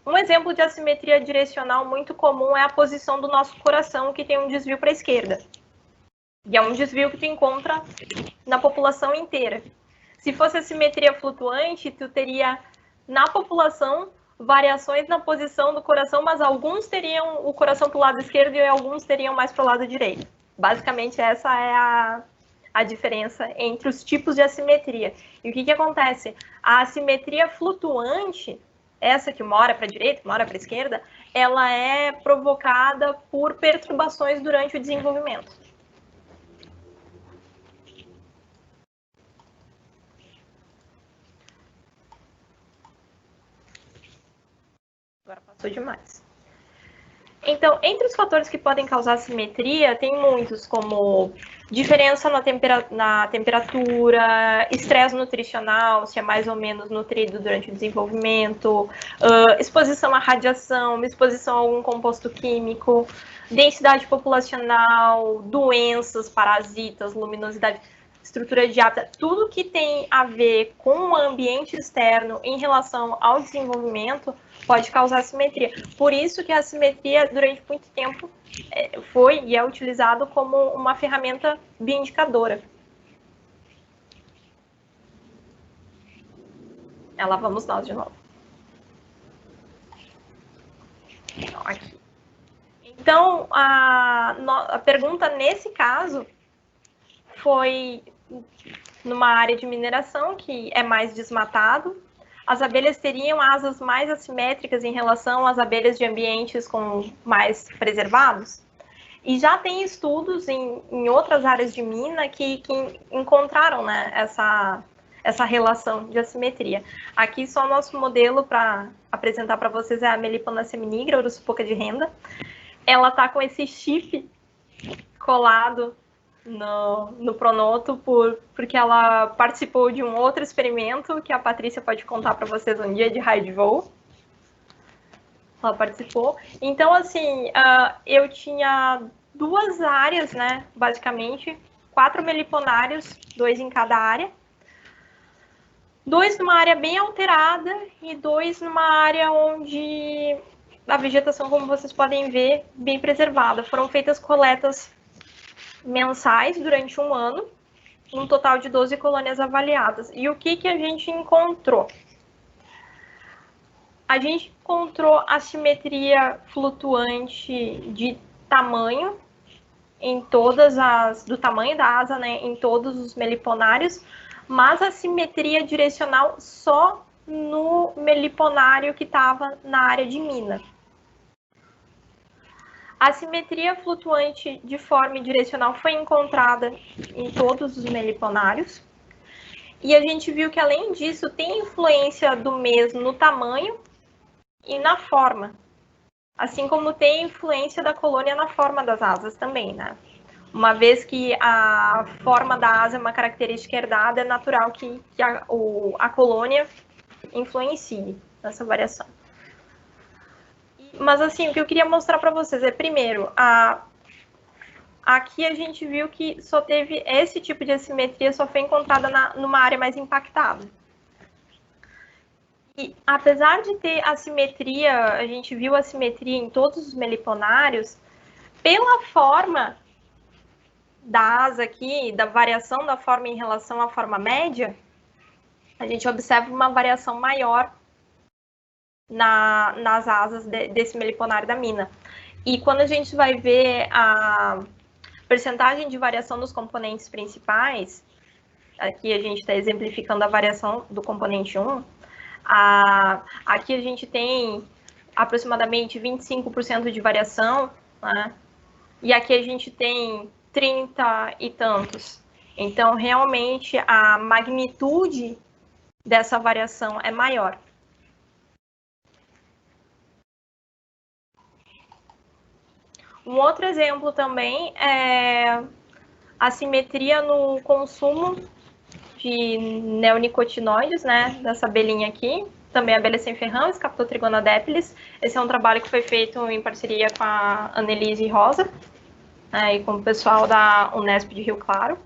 um exemplo de assimetria direcional muito comum é a posição do nosso coração, que tem um desvio para a esquerda. E é um desvio que tu encontra na população inteira. Se fosse assimetria flutuante, tu teria na população variações na posição do coração, mas alguns teriam o coração para o lado esquerdo e alguns teriam mais para o lado direito. Basicamente, essa é a diferença entre os tipos de assimetria. E o que acontece? A assimetria flutuante, essa que mora para a direita, mora para a esquerda, ela é provocada por perturbações durante o desenvolvimento. Agora passou demais. Então, entre os fatores que podem causar assimetria, tem muitos, como diferença na temperatura, estresse nutricional, se é mais ou menos nutrido durante o desenvolvimento, exposição à radiação, exposição a algum composto químico, densidade populacional, doenças, parasitas, luminosidade, estrutura de hábitat, tudo que tem a ver com o ambiente externo em relação ao desenvolvimento pode causar assimetria. Por isso que a assimetria, durante muito tempo, foi e é utilizado como uma ferramenta bioindicadora. Lá vamos nós de novo. Aqui. Então, a pergunta nesse caso foi numa área de mineração que é mais desmatado. As abelhas teriam asas mais assimétricas em relação às abelhas de ambientes mais preservados? E já tem estudos em outras áreas de mina que encontraram, né, essa relação de assimetria. Aqui só o nosso modelo para apresentar para vocês é a Melipona seminigra, uruçupoca de renda. Ela está com esse chip colado no pronoto porque ela participou de um outro experimento que a Patrícia pode contar para vocês um dia de raio de voo. Ela participou. Então, assim, eu tinha 2 áreas, né, basicamente, 4 meliponários, 2 em cada área. 2 numa área bem alterada e 2 numa área onde a vegetação, como vocês podem ver, bem preservada. Foram feitas coletas mensais durante um ano, um total de 12 colônias avaliadas. E o que a gente encontrou? A gente encontrou assimetria flutuante de tamanho em do tamanho da asa, né, em todos os meliponários, mas assimetria direcional só no meliponário que estava na área de mina. A simetria flutuante de forma direcional foi encontrada em todos os meliponários. E a gente viu que, além disso, tem influência do mesmo no tamanho e na forma. Assim como tem influência da colônia na forma das asas também, né? uma vez que a forma da asa é uma característica herdada, é natural que a colônia influencie nessa variação. Mas assim, o que eu queria mostrar para vocês é, primeiro, aqui a gente viu que só teve esse tipo de assimetria, só foi encontrada numa área mais impactada. E apesar de ter assimetria, a gente viu assimetria em todos os meliponários, pela forma da asa aqui, da variação da forma em relação à forma média, a gente observa uma variação maior nas asas desse meliponário da mina. E quando a gente vai ver a percentagem de variação nos componentes principais, aqui a gente está exemplificando a variação do componente 1, aqui a gente tem aproximadamente 25% de variação, né? E aqui a gente tem 30 e tantos. Então, realmente, a magnitude dessa variação é maior. Um outro exemplo também é a simetria no consumo de neonicotinoides, né, dessa abelhinha aqui, também a abelha sem ferrão, Scaptotrigona depilis. Esse é um trabalho que foi feito em parceria com a Annelise Rosa, né, e com o pessoal da Unesp de Rio Claro.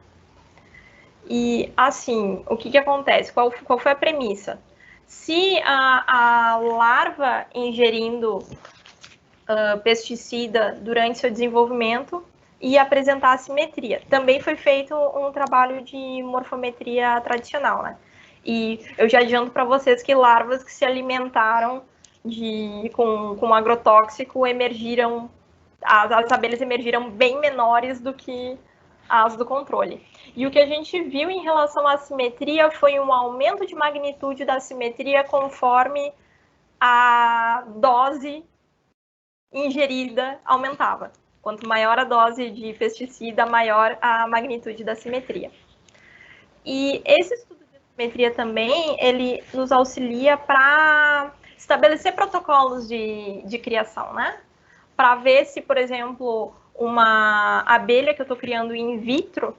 E, assim, o que acontece? Qual foi a premissa? Se a larva ingerindo pesticida durante seu desenvolvimento e apresentar assimetria. Também foi feito um trabalho de morfometria tradicional, né? E eu já adianto para vocês que larvas que se alimentaram com agrotóxico emergiram, as abelhas emergiram bem menores do que as do controle. E o que a gente viu em relação à assimetria foi um aumento de magnitude da assimetria conforme a dose ingerida aumentava. Quanto maior a dose de pesticida, maior a magnitude da assimetria. E esse estudo de assimetria também, ele nos auxilia para estabelecer protocolos de criação, né? Para ver se, por exemplo, uma abelha que eu estou criando in vitro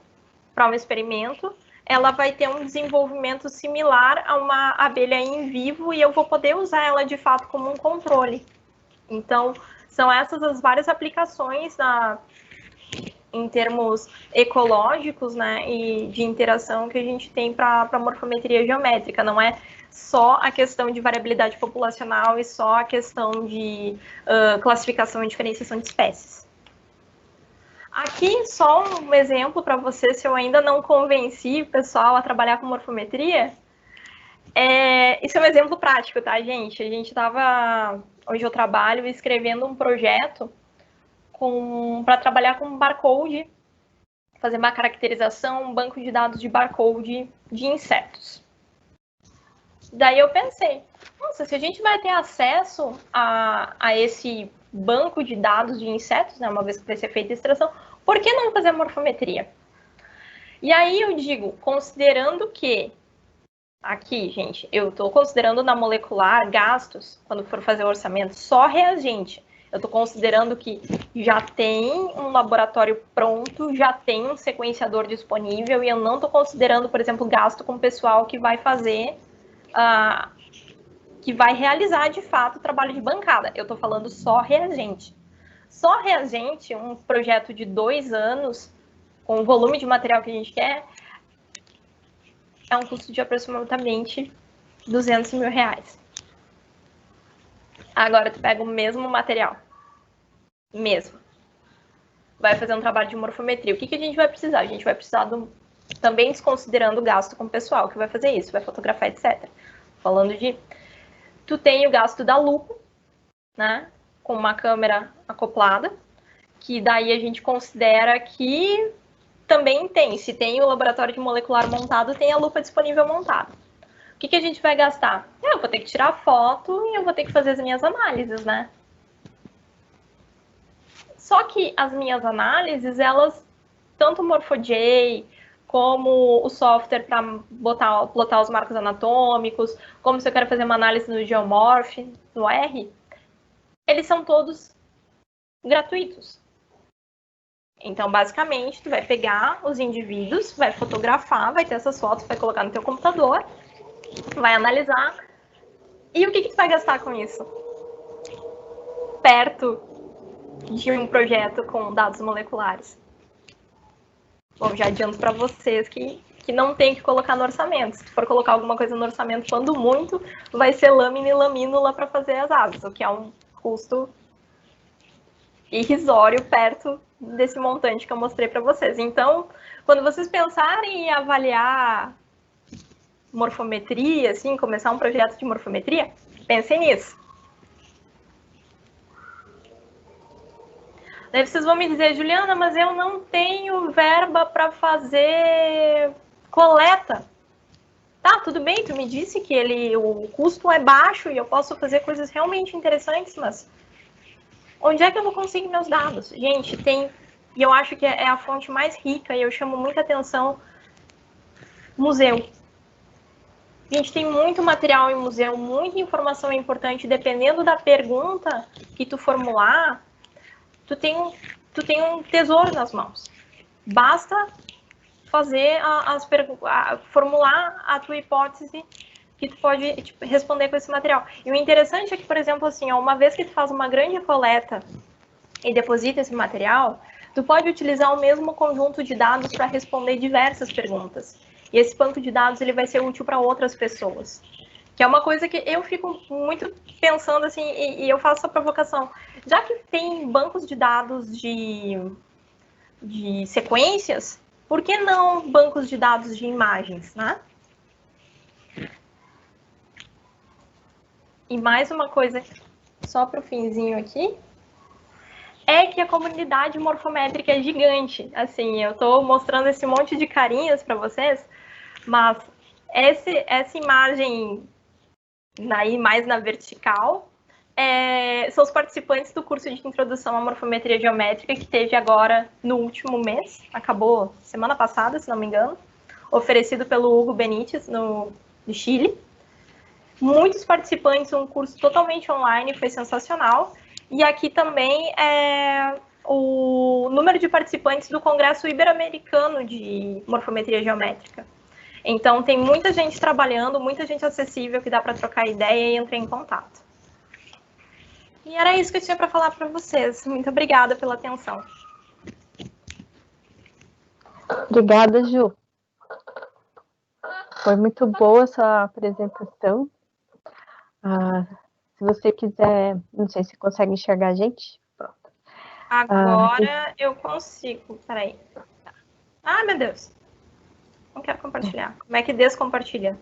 para um experimento, ela vai ter um desenvolvimento similar a uma abelha in vivo e eu vou poder usar ela de fato como um controle. Então, são essas as várias aplicações em termos ecológicos, né, e de interação que a gente tem para a morfometria geométrica. Não é só a questão de variabilidade populacional e só a questão de classificação e diferenciação de espécies. Aqui, só um exemplo para você, se eu ainda não convenci o pessoal a trabalhar com morfometria. Isso é um exemplo prático, tá, gente? A gente estava, onde eu trabalho, escrevendo um projeto para trabalhar com barcode, fazer uma caracterização, um banco de dados de barcode de insetos. Daí eu pensei, nossa, se a gente vai ter acesso a esse banco de dados de insetos, né, uma vez que vai ser feita a extração, por que não fazer morfometria? E aí eu digo, considerando que aqui, gente, eu estou considerando na molecular gastos, quando for fazer o orçamento, só reagente. Eu estou considerando que já tem um laboratório pronto, já tem um sequenciador disponível, e eu não estou considerando, por exemplo, gasto com o pessoal que vai fazer, que vai realizar, de fato, o trabalho de bancada. Eu estou falando só reagente. Só reagente, um projeto de 2 anos, com o volume de material que a gente quer, é um custo de aproximadamente R$200 mil. Agora tu pega o mesmo material, vai fazer um trabalho de morfometria. O que a gente vai precisar? A gente vai precisar também desconsiderando o gasto com o pessoal que vai fazer isso, vai fotografar, etc. Falando de, tu tem o gasto da lupa, né, com uma câmera acoplada, que daí a gente considera que também tem, se tem o laboratório de molecular montado, tem a lupa disponível montada. O que a gente vai gastar? Eu vou ter que tirar foto e eu vou ter que fazer as minhas análises, né? Só que as minhas análises, elas, tanto o MorphoJ, como o software para botar os marcos anatômicos, como se eu quero fazer uma análise no Geomorph, no R, eles são todos gratuitos. Então, basicamente, tu vai pegar os indivíduos, vai fotografar, vai ter essas fotos, vai colocar no teu computador, vai analisar. E o que tu vai gastar com isso? Perto de um projeto com dados moleculares. Bom, já adianto para vocês que não tem que colocar no orçamento. Se for colocar alguma coisa no orçamento, quando muito, vai ser lâmina e lamínula para fazer as asas, o que é um custo irrisório perto desse montante que eu mostrei para vocês. Então, quando vocês pensarem em avaliar morfometria, assim, começar um projeto de morfometria, pensem nisso. Daí vocês vão me dizer, Juliana, mas eu não tenho verba para fazer coleta. Tá, tudo bem, tu me disse que o custo é baixo e eu posso fazer coisas realmente interessantes, mas onde é que eu vou conseguir meus dados? Gente, e eu acho que é a fonte mais rica e eu chamo muita atenção, museu. Gente, tem muito material em museu, muita informação importante, dependendo da pergunta que tu formular, tu tem um tesouro nas mãos. Basta fazer formular a tua hipótese que tu pode responder com esse material. E o interessante é que, por exemplo, assim, uma vez que tu faz uma grande coleta e deposita esse material, tu pode utilizar o mesmo conjunto de dados para responder diversas perguntas. E esse banco de dados ele vai ser útil para outras pessoas. Que é uma coisa que eu fico muito pensando assim, e eu faço essa provocação. Já que tem bancos de dados de sequências, por que não bancos de dados de imagens, né? E mais uma coisa, só para o finzinho aqui, é que a comunidade morfométrica é gigante. Assim, eu estou mostrando esse monte de carinhas para vocês, mas essa imagem aí mais na vertical são os participantes do curso de Introdução à Morfometria Geométrica que teve agora no último mês, acabou semana passada, se não me engano, oferecido pelo Hugo Benítez, do Chile. Muitos participantes, um curso totalmente online, foi sensacional. E aqui também o número de participantes do Congresso Ibero-Americano de Morfometria Geométrica. Então, tem muita gente trabalhando, muita gente acessível que dá para trocar ideia e entrar em contato. E era isso que eu tinha para falar para vocês. Muito obrigada pela atenção. Obrigada, Ju. Foi muito boa essa apresentação. Se você quiser, não sei se consegue enxergar a gente. Pronto. Agora eu consigo. Peraí. Ah, meu Deus. Não quero compartilhar. Como é que descompartilha?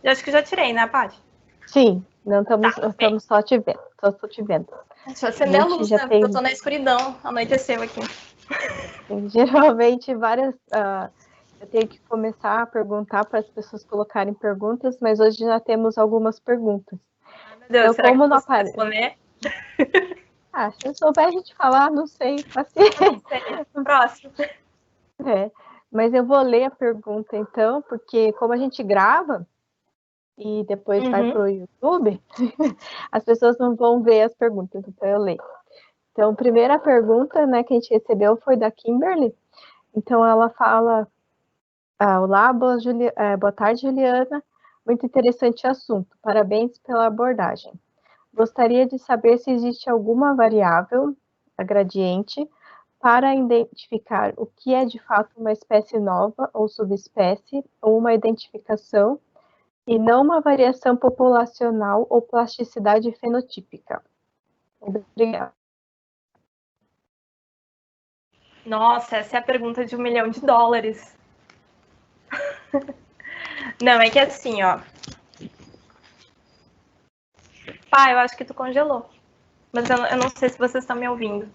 Eu acho que já tirei, né, Paty? Sim, não estamos só te vendo. Só estou te vendo. Deixa eu acender a luz, né? Porque eu tô na escuridão. Anoiteceu aqui. Geralmente, eu tenho que começar a perguntar para as pessoas colocarem perguntas, mas hoje já temos algumas perguntas. Ai, meu Deus, então, será como que não aparece? Responder? Se eu souber a gente falar, não sei. Paciência. Próximo. Mas eu vou ler a pergunta, então, porque como a gente grava e depois vai para o YouTube, as pessoas não vão ver as perguntas, então eu leio. Então, a primeira pergunta, né, que a gente recebeu foi da Kimberly. Então, ela fala: olá, boa tarde, Juliana. Muito interessante assunto. Parabéns pela abordagem. Gostaria de saber se existe alguma variável, a gradiente, para identificar o que é de fato uma espécie nova ou subespécie, ou uma identificação, e não uma variação populacional ou plasticidade fenotípica. Obrigada. Nossa, essa é a pergunta de $1 milhão. Não, é que assim, ó. Pá, eu acho que tu congelou. Mas eu não sei se vocês estão me ouvindo.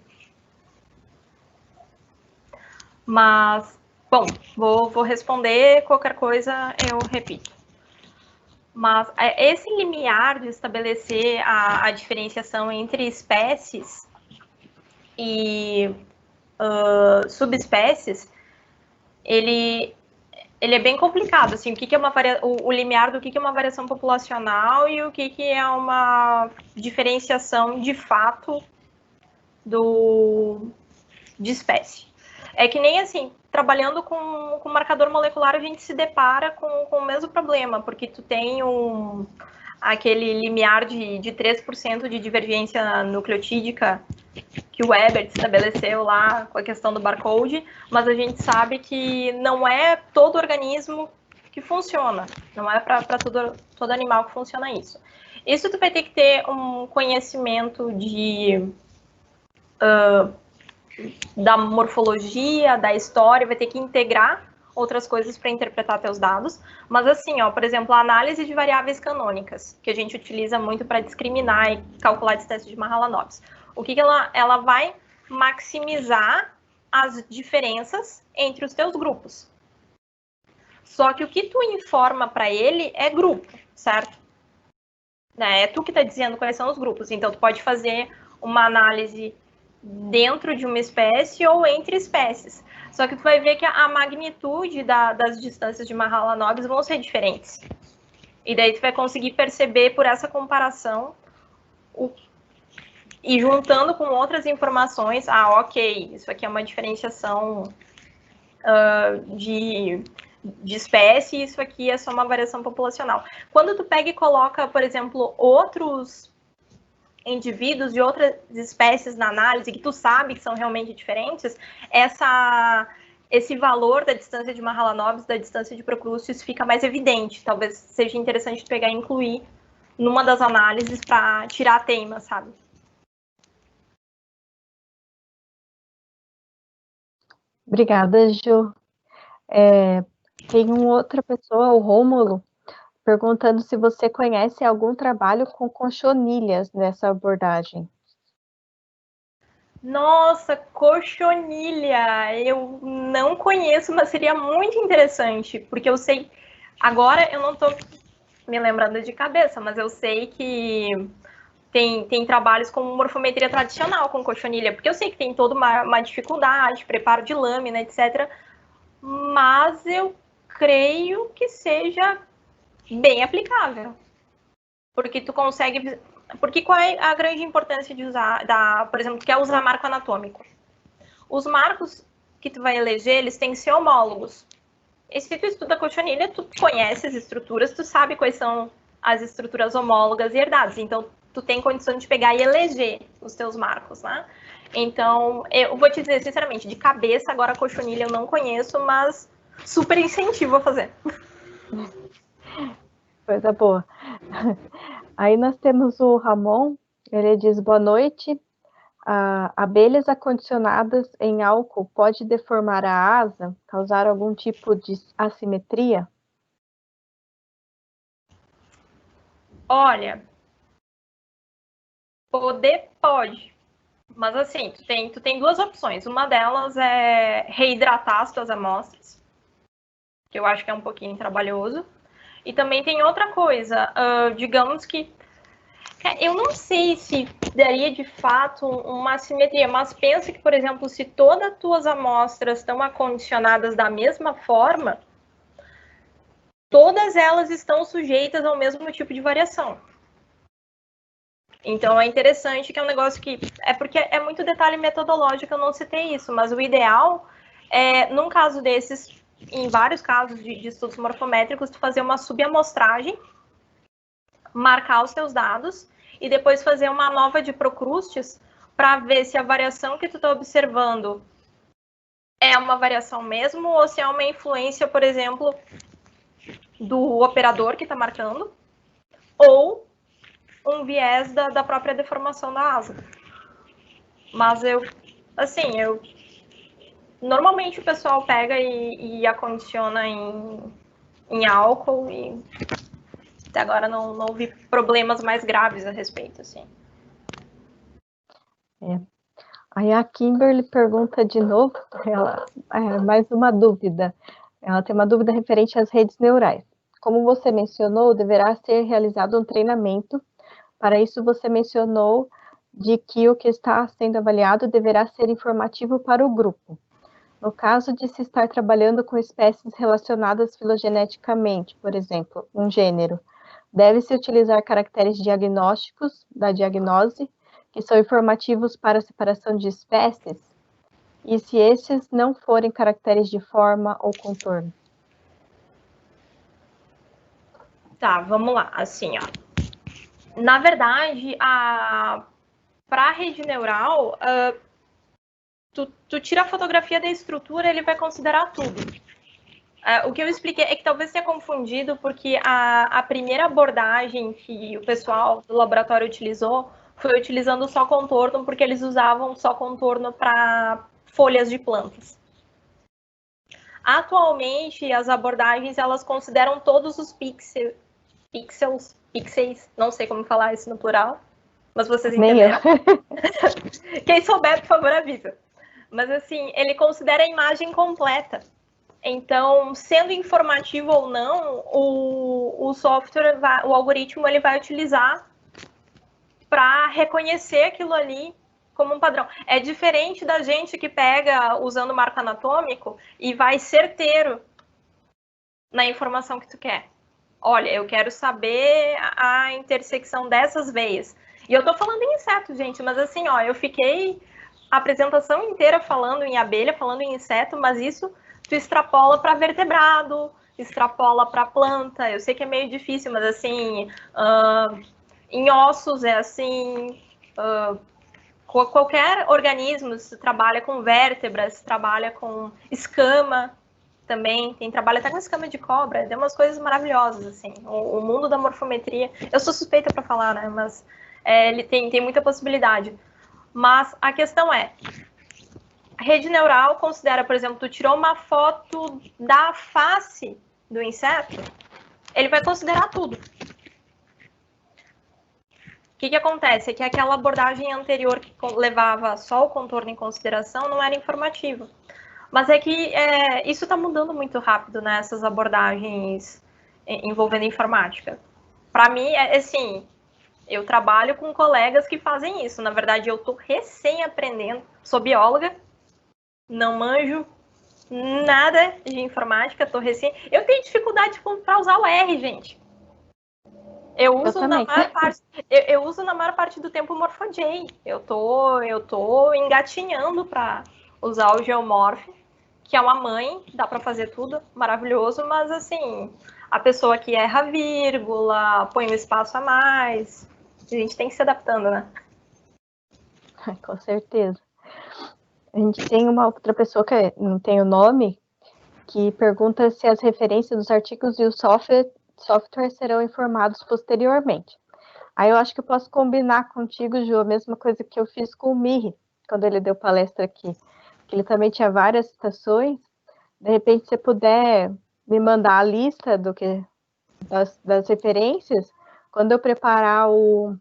Mas, bom, vou responder, qualquer coisa eu repito. Mas esse limiar de estabelecer a diferenciação entre espécies e subespécies, ele é bem complicado, assim, o limiar do que é uma variação populacional e o que é uma diferenciação de fato de espécie. É que nem assim, trabalhando com marcador molecular, a gente se depara com o mesmo problema, porque tu tem aquele limiar de 3% de divergência nucleotídica que o Ebert estabeleceu lá com a questão do barcode, mas a gente sabe que não é todo organismo que funciona, não é para todo animal que funciona isso. Isso tu vai ter que ter um conhecimento da morfologia, da história, vai ter que integrar outras coisas para interpretar teus dados. Mas assim, ó, por exemplo, a análise de variáveis canônicas, que a gente utiliza muito para discriminar e calcular a distância de Mahalanobis. O que ela vai maximizar as diferenças entre os teus grupos. Só que o que tu informa para ele é grupo, certo? É tu que está dizendo quais são os grupos. Então, tu pode fazer uma análise dentro de uma espécie ou entre espécies. Só que tu vai ver que a magnitude das distâncias de Mahalanobis vão ser diferentes. E daí tu vai conseguir perceber por essa comparação e juntando com outras informações, ok, isso aqui é uma diferenciação de espécie, isso aqui é só uma variação populacional. Quando tu pega e coloca, por exemplo, outros indivíduos de outras espécies na análise, que tu sabe que são realmente diferentes, esse valor da distância de Mahalanobis, da distância de Procrustes, fica mais evidente. Talvez seja interessante pegar e incluir numa das análises para tirar tema, sabe? Obrigada, Ju. Tem uma outra pessoa, o Rômulo, perguntando se você conhece algum trabalho com cochonilhas nessa abordagem. Nossa, cochonilha! Eu não conheço, mas seria muito interessante, porque eu sei. Agora eu não estou me lembrando de cabeça, mas eu sei que tem trabalhos com morfometria tradicional com cochonilha, porque eu sei que tem toda uma dificuldade, preparo de lâmina, etc. Mas eu creio que seja bem aplicável. Porque tu consegue. Porque qual é a grande importância de usar, por exemplo, tu quer usar marco anatômico? Os marcos que tu vai eleger, eles têm que ser homólogos. E se tu estuda cochonilha, tu conhece as estruturas, tu sabe quais são as estruturas homólogas e herdadas. Então, tu tem condição de pegar e eleger os teus marcos, né? Então, eu vou te dizer, sinceramente, de cabeça, agora a cochonilha eu não conheço, mas super incentivo a fazer. Coisa boa. Aí nós temos o Ramon, ele diz, boa noite. Abelhas acondicionadas em álcool pode deformar a asa, causar algum tipo de assimetria? Olha, poder pode, mas assim, tu tem duas opções. Uma delas é reidratar as tuas amostras, que eu acho que é um pouquinho trabalhoso. E também tem outra coisa, digamos que eu não sei se daria de fato uma assimetria, mas pensa que, por exemplo, se todas as tuas amostras estão acondicionadas da mesma forma, todas elas estão sujeitas ao mesmo tipo de variação. Então é interessante que é um negócio que. É porque é muito detalhe metodológico, eu não citei isso, mas o ideal é, num caso desses, em vários casos de estudos morfométricos, tu fazer uma subamostragem, marcar os teus dados e depois fazer uma nova de Procrustes para ver se a variação que tu está observando é uma variação mesmo ou se é uma influência, por exemplo, do operador que está marcando ou um viés da própria deformação da asa. Mas normalmente o pessoal pega e acondiciona em álcool e até agora não vi problemas mais graves a respeito, assim. Aí a Kimberly pergunta de novo, mais uma dúvida. Ela tem uma dúvida referente às redes neurais. Como você mencionou, deverá ser realizado um treinamento. Para isso, você mencionou de que o que está sendo avaliado deverá ser informativo para o grupo. No caso de se estar trabalhando com espécies relacionadas filogeneticamente, por exemplo, um gênero, deve-se utilizar caracteres diagnósticos da diagnose, que são informativos para a separação de espécies? E se esses não forem caracteres de forma ou contorno? Tá, vamos lá. Assim, ó. Na verdade, para a rede neural, tu tira a fotografia da estrutura, ele vai considerar tudo. O que eu expliquei é que talvez tenha confundido, porque a primeira abordagem que o pessoal do laboratório utilizou foi utilizando só contorno, porque eles usavam só contorno para folhas de plantas. Atualmente, as abordagens, elas consideram todos os pixels, não sei como falar isso no plural, mas vocês entenderam. Quem souber, por favor, avisa. Mas assim, ele considera a imagem completa. Então, sendo informativo ou não, o software, o algoritmo, ele vai utilizar para reconhecer aquilo ali como um padrão. É diferente da gente que pega usando marco anatômico e vai certeiro na informação que tu quer. Olha, eu quero saber a intersecção dessas veias. E eu tô falando em inseto, gente, mas assim, ó, eu fiquei a apresentação inteira falando em abelha, falando em inseto, mas isso tu extrapola para vertebrado, extrapola para planta. Eu sei que é meio difícil, mas assim, em ossos é assim, qualquer organismo, se trabalha com vértebras, se trabalha com escama também, tem trabalho até com escama de cobra, tem umas coisas maravilhosas, assim, o mundo da morfometria, eu sou suspeita para falar, né, mas ele tem muita possibilidade. Mas a questão é, a rede neural considera, por exemplo, tu tirou uma foto da face do inseto, ele vai considerar tudo. O que acontece? É que aquela abordagem anterior que levava só o contorno em consideração não era informativa. Mas é que isso está mudando muito rápido, né? Essas abordagens envolvendo informática. Para mim, assim, eu trabalho com colegas que fazem isso. Na verdade, eu estou recém aprendendo. Sou bióloga, não manjo nada de informática, tô recém. Eu tenho dificuldade para usar o R, gente. Eu uso na maior parte do tempo o Morphoj. Eu tô engatinhando para usar o Geomorph, que é uma mãe, dá para fazer tudo, maravilhoso, mas assim, a pessoa que erra vírgula, põe um espaço a mais, a gente tem que se adaptando, né? Com certeza. A gente tem uma outra pessoa que não tem o nome, que pergunta se as referências dos artigos e o software serão informados posteriormente. Aí eu acho que eu posso combinar contigo, Ju, a mesma coisa que eu fiz com o Miri, quando ele deu palestra aqui, que ele também tinha várias citações. De repente, se puder me mandar a lista das referências, quando eu preparar ou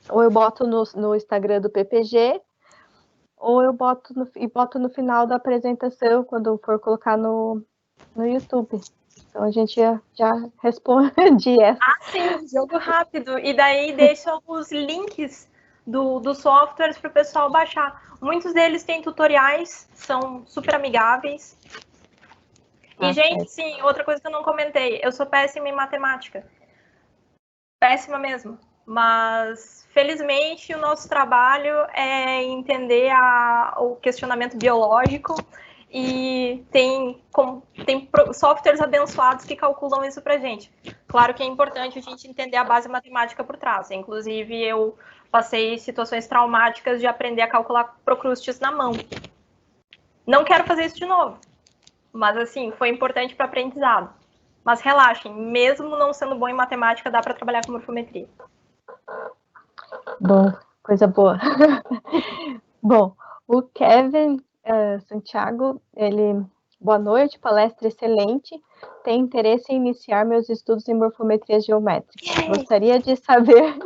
eu boto no Instagram do PPG, ou eu boto no final da apresentação, quando for colocar no YouTube. Então a gente já responde essa. Sim, jogo rápido. E daí deixa os links dos softwares para o pessoal baixar. Muitos deles têm tutoriais, são super amigáveis. E, gente, sim, outra coisa que eu não comentei, eu sou péssima em matemática. Péssima mesmo. Mas, felizmente, o nosso trabalho é entender o questionamento biológico e tem softwares abençoados que calculam isso pra gente. Claro que é importante a gente entender a base matemática por trás. Inclusive, eu passei situações traumáticas de aprender a calcular procrustes na mão. Não quero fazer isso de novo. Mas, assim, foi importante para aprendizado. Mas relaxem, mesmo não sendo bom em matemática, dá para trabalhar com morfometria. Bom, coisa boa. Bom, o Kevin Santiago, boa noite, palestra excelente. Tenho interesse em iniciar meus estudos em morfometria geométrica. Gostaria de saber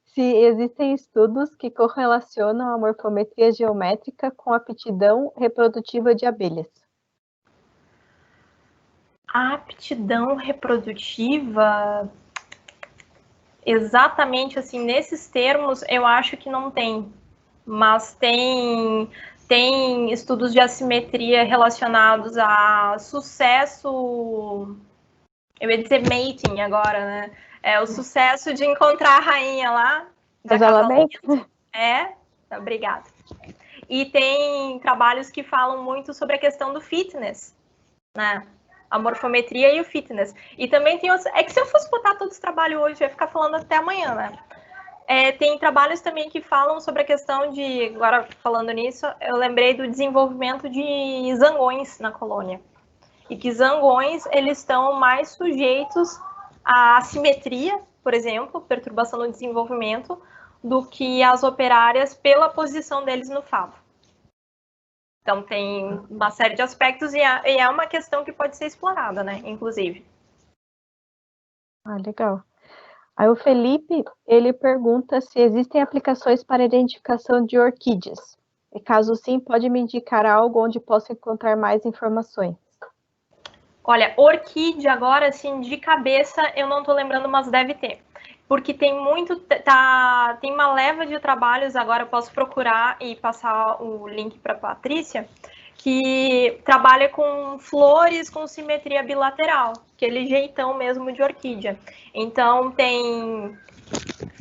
se existem estudos que correlacionam a morfometria geométrica com a aptidão reprodutiva de abelhas. A aptidão reprodutiva, exatamente assim, nesses termos, eu acho que não tem. Mas tem estudos de assimetria relacionados a sucesso, eu ia dizer mating agora, né? O sucesso de encontrar a rainha lá. Casamento? Obrigada. E tem trabalhos que falam muito sobre a questão do fitness, né? A morfometria e o fitness. E também tem outros... É que se eu fosse botar todos os trabalhos hoje, eu ia ficar falando até amanhã, né? Tem trabalhos também que falam sobre a questão de... Agora, falando nisso, eu lembrei do desenvolvimento de zangões na colônia. E que zangões, eles estão mais sujeitos à assimetria, por exemplo, perturbação no desenvolvimento, do que as operárias pela posição deles no favo. Então, tem uma série de aspectos e é uma questão que pode ser explorada, né, inclusive. Ah, legal. Aí o Felipe, ele pergunta se existem aplicações para identificação de orquídeas. E caso sim, pode me indicar algo onde possa encontrar mais informações. Olha, orquídea agora, assim, de cabeça, eu não tô lembrando, mas deve ter. Porque tem tem uma leva de trabalhos, agora eu posso procurar e passar o link para a Patrícia, que trabalha com flores com simetria bilateral, aquele jeitão mesmo de orquídea. Então, tem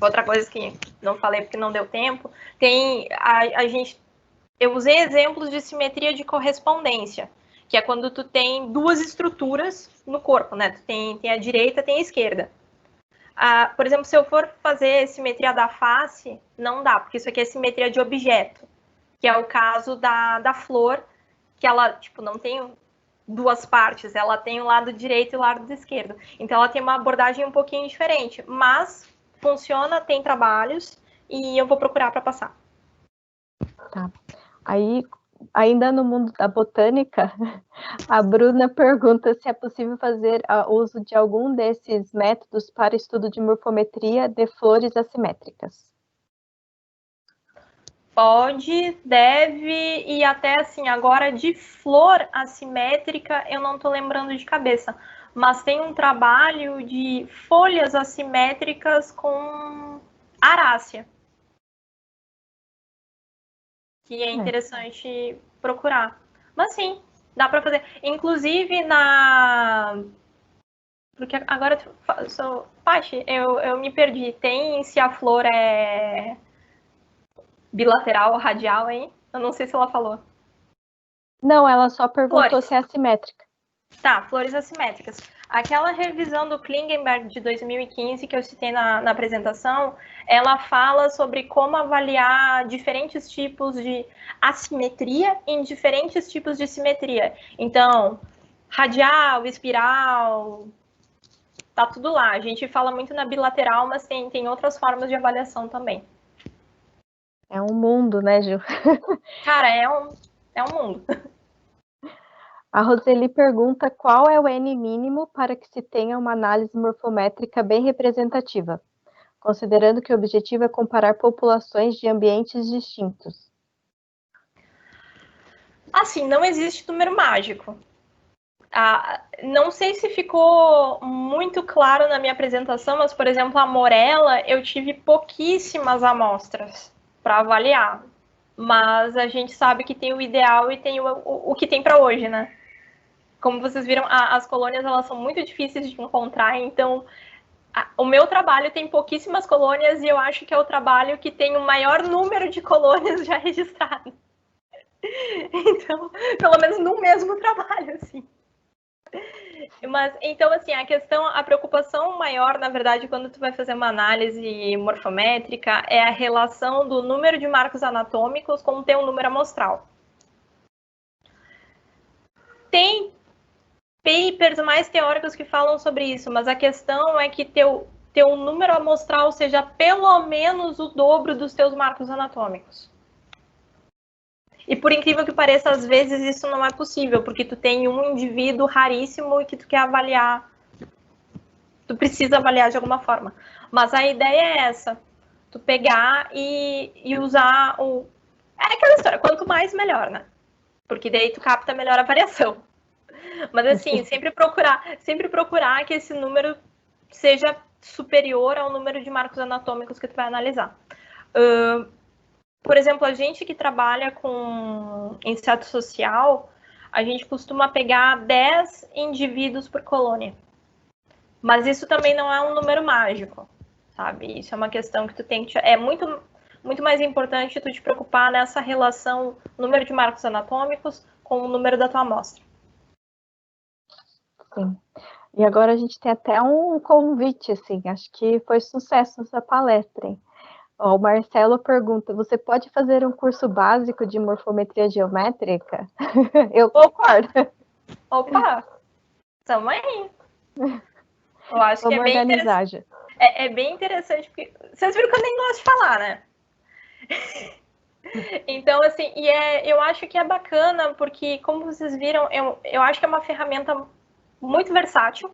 outra coisa que não falei porque não deu tempo, tem eu usei exemplos de simetria de correspondência, que é quando tu tem duas estruturas no corpo, né? Tu tem a direita, tem a esquerda. Por exemplo, se eu for fazer simetria da face, não dá, porque isso aqui é simetria de objeto, que é o caso da flor, que ela, tipo, não tem duas partes, ela tem o lado direito e o lado esquerdo. Então, ela tem uma abordagem um pouquinho diferente, mas funciona, tem trabalhos, e eu vou procurar para passar. Tá. Aí, ainda no mundo da botânica, a Bruna pergunta se é possível fazer uso de algum desses métodos para estudo de morfometria de flores assimétricas. Pode, deve, e até assim, agora de flor assimétrica eu não tô lembrando de cabeça, mas tem um trabalho de folhas assimétricas com arácea, que é interessante procurar. Mas sim, dá para fazer. Inclusive porque agora Paty, eu me perdi. Tem se a flor é bilateral ou radial aí? Eu não sei se ela falou. Não, ela só perguntou Flores. se é assimétrica. Tá, flores assimétricas. Aquela revisão do Klingenberg de 2015 que eu citei na apresentação, ela fala sobre como avaliar diferentes tipos de assimetria em diferentes tipos de simetria. Então, radial, espiral, tá tudo lá. A gente fala muito na bilateral, mas tem outras formas de avaliação também. É um mundo, né, Gil? Cara, é um mundo. A Roseli pergunta qual é o N mínimo para que se tenha uma análise morfométrica bem representativa, considerando que o objetivo é comparar populações de ambientes distintos. Assim, não existe número mágico. Não sei se ficou muito claro na minha apresentação, mas, por exemplo, a morela, eu tive pouquíssimas amostras para avaliar. Mas a gente sabe que tem o ideal e tem o que tem para hoje, né? Como vocês viram, as colônias elas são muito difíceis de encontrar, então o meu trabalho tem pouquíssimas colônias e eu acho que é o trabalho que tem o maior número de colônias já registradas. Então, pelo menos no mesmo trabalho, assim. Mas, então, assim, a preocupação maior, na verdade, quando tu vai fazer uma análise morfométrica, é a relação do número de marcos anatômicos com o teu número amostral. Tem papers mais teóricos que falam sobre isso, mas a questão é que teu número amostral seja pelo menos o dobro dos teus marcos anatômicos. E por incrível que pareça, às vezes isso não é possível, porque tu tem um indivíduo raríssimo e que tu quer avaliar. Tu precisa avaliar de alguma forma. Mas a ideia é essa. Tu pegar e usar o... É aquela história, quanto mais, melhor, né? Porque daí tu capta melhor a variação. Mas assim, sempre procurar que esse número seja superior ao número de marcos anatômicos que tu vai analisar. Por exemplo, a gente que trabalha com inseto social, a gente costuma pegar 10 indivíduos por colônia. Mas isso também não é um número mágico, sabe? Isso é uma questão que tu tem que... É muito muito mais importante tu te preocupar nessa relação número de marcos anatômicos com o número da tua amostra. Sim. E agora a gente tem até um convite, assim, acho que foi sucesso essa palestra, hein? Ó, o Marcelo pergunta, você pode fazer um curso básico de morfometria geométrica? Eu concordo. Opa! Tamo aí. Eu acho que é bem interessante. É bem interessante, porque vocês viram que eu nem gosto de falar, né? Então, assim, eu acho que é bacana, porque, como vocês viram, eu acho que é uma ferramenta muito versátil,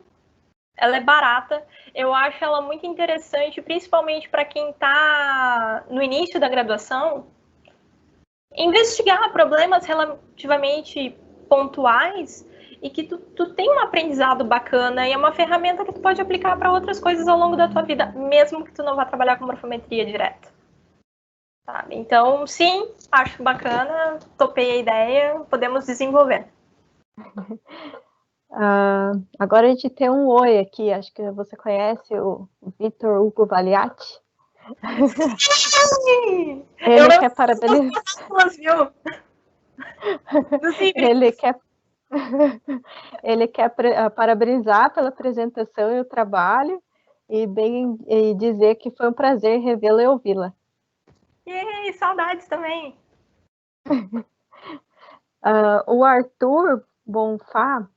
ela é barata, eu acho ela muito interessante, principalmente para quem está no início da graduação, investigar problemas relativamente pontuais e que tu tem um aprendizado bacana e é uma ferramenta que tu pode aplicar para outras coisas ao longo da tua vida, mesmo que tu não vá trabalhar com morfometria direto. Sabe? Então, sim, acho bacana, topei a ideia, podemos desenvolver. Agora a gente tem um oi aqui, acho que você conhece o Vitor Hugo Valiati. Ele quer parabenizar. Ele quer parabenizar pela apresentação e o trabalho e dizer que foi um prazer revê-la e ouvi-la. E saudades também. O Arthur Bonfá,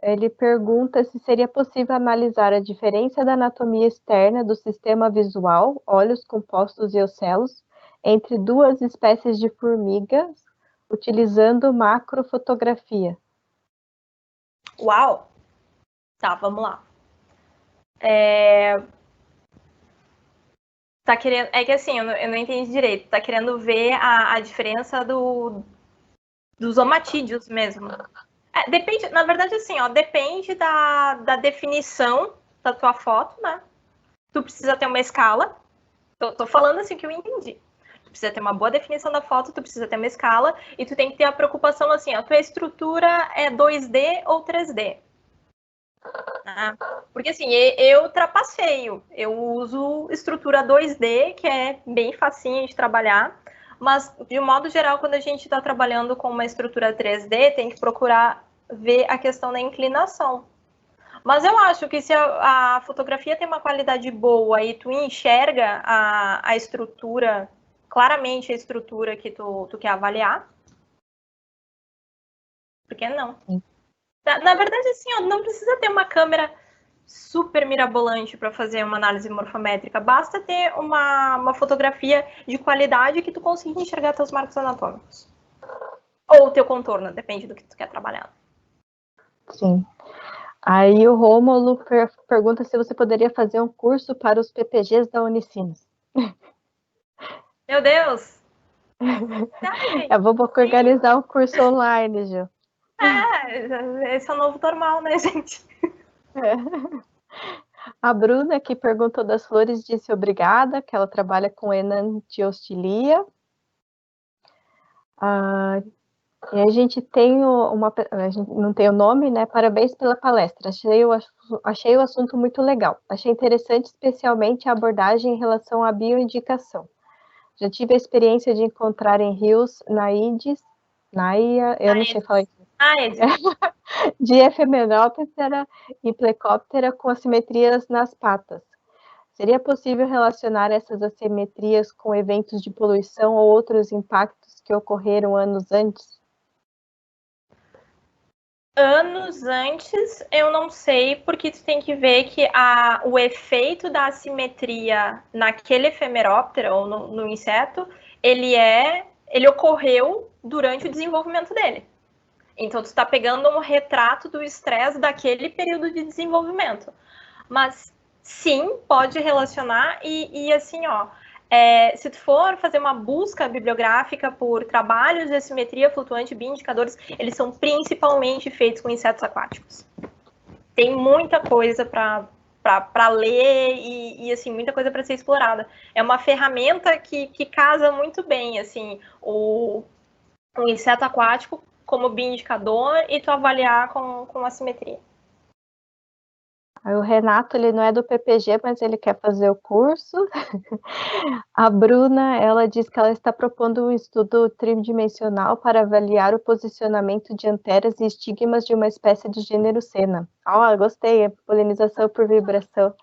ele pergunta se seria possível analisar a diferença da anatomia externa do sistema visual, olhos compostos e ocelos, entre duas espécies de formigas, utilizando macrofotografia. Uau! Tá, vamos lá. Tá querendo... É que assim, eu não entendi direito. Tá querendo ver a diferença dos omatídeos mesmo. Depende, na verdade, assim, ó, depende da definição da tua foto, né? Tu precisa ter uma escala. Tô falando assim que eu entendi. Tu precisa ter uma boa definição da foto, tu precisa ter uma escala e tu tem que ter a preocupação assim, a tua estrutura é 2D ou 3D. Porque assim, eu trapaceio, eu uso estrutura 2D, que é bem facinho de trabalhar, mas de modo geral, quando a gente está trabalhando com uma estrutura 3D, tem que procurar ver a questão da inclinação. Mas eu acho que se a fotografia tem uma qualidade boa e tu enxerga a estrutura, claramente a estrutura que tu quer avaliar, por que não? Na verdade, assim, ó, não precisa ter uma câmera super mirabolante para fazer uma análise morfométrica. Basta ter uma fotografia de qualidade que tu consiga enxergar teus marcos anatômicos. Ou teu contorno, depende do que tu quer trabalhar. Sim. Aí o Rômulo pergunta se você poderia fazer um curso para os PPGs da Unicinos. Meu Deus! Vamos organizar um curso online, Gil. Esse é o novo normal, né, gente? A Bruna, que perguntou das flores, disse obrigada, que ela trabalha com enantiostilia. E a gente tem a gente não tem o nome, né? Parabéns pela palestra. Achei o assunto muito legal. Achei interessante, especialmente a abordagem em relação à bioindicação. Já tive a experiência de encontrar em rios eu não sei falar isso. De Ephemeroptera e Plecoptera com assimetrias nas patas. Seria possível relacionar essas assimetrias com eventos de poluição ou outros impactos que ocorreram anos antes? Anos antes, eu não sei, porque tu tem que ver que o efeito da assimetria naquele efemeróptero ou no inseto, ele ocorreu durante o desenvolvimento dele. Então, tu está pegando um retrato do estresse daquele período de desenvolvimento. Mas, sim, pode relacionar e assim, ó, se tu for fazer uma busca bibliográfica por trabalhos de assimetria flutuante bioindicadores, eles são principalmente feitos com insetos aquáticos. Tem muita coisa para ler e assim, muita coisa para ser explorada. É uma ferramenta que casa muito bem, assim, o inseto aquático como bioindicador e tu avaliar com assimetria. Aí o Renato, ele não é do PPG, mas ele quer fazer o curso. A Bruna, ela diz que ela está propondo um estudo tridimensional para avaliar o posicionamento de anteras e estigmas de uma espécie de gênero Sena. Ó, gostei, é polinização por vibração.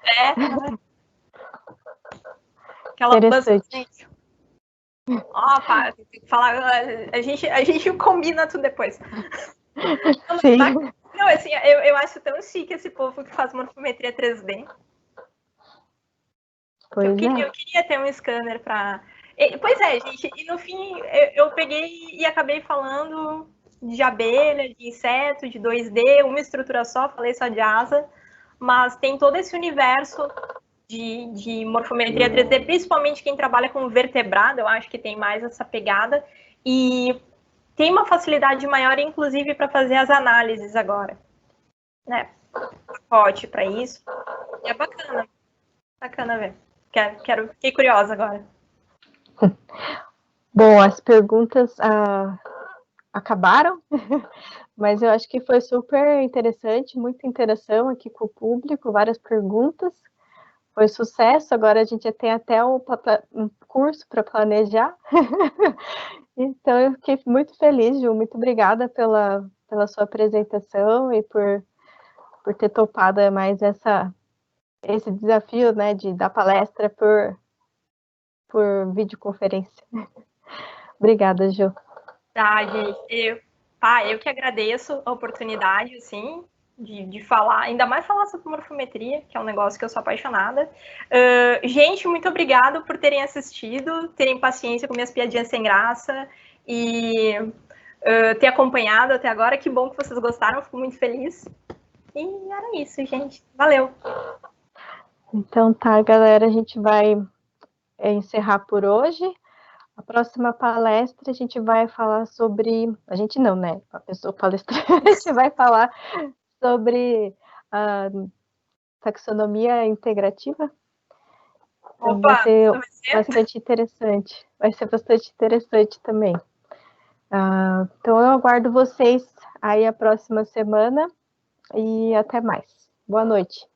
Aquela Interessante. Ó, pá, tem que falar, a gente combina tudo depois. Sim. Não, assim, eu acho tão chique esse povo que faz morfometria 3D. Eu queria ter um scanner para... Pois é, gente, e no fim eu peguei e acabei falando de abelha, de inseto, de 2D, uma estrutura só, falei só de asa, mas tem todo esse universo de morfometria 3D, principalmente quem trabalha com vertebrado, eu acho que tem mais essa pegada, e tem uma facilidade maior, inclusive, para fazer as análises agora, né? Pacote para isso, e é bacana ver. Fiquei curiosa agora. Bom, as perguntas acabaram, mas eu acho que foi super interessante, muita interação aqui com o público, várias perguntas. Foi sucesso, agora a gente tem até um curso para planejar. Então, eu fiquei muito feliz, Ju, muito obrigada pela sua apresentação e por ter topado mais esse desafio, né, de dar palestra por videoconferência. Obrigada, Ju. Tá, gente, eu que agradeço a oportunidade, assim, de falar, ainda mais falar sobre morfometria, que é um negócio que eu sou apaixonada. Gente, muito obrigado por terem assistido, terem paciência com minhas piadinhas sem graça e ter acompanhado até agora. Que bom que vocês gostaram, eu fico muito feliz. E era isso, gente. Valeu! Então tá, galera, a gente vai encerrar por hoje. A próxima palestra a gente vai falar sobre... A gente não, né? A pessoa palestrante vai falar sobre a taxonomia integrativa. Então, Opa, vai ser bastante interessante. Vai ser bastante interessante também. Então, eu aguardo vocês aí a próxima semana e até mais. Boa noite.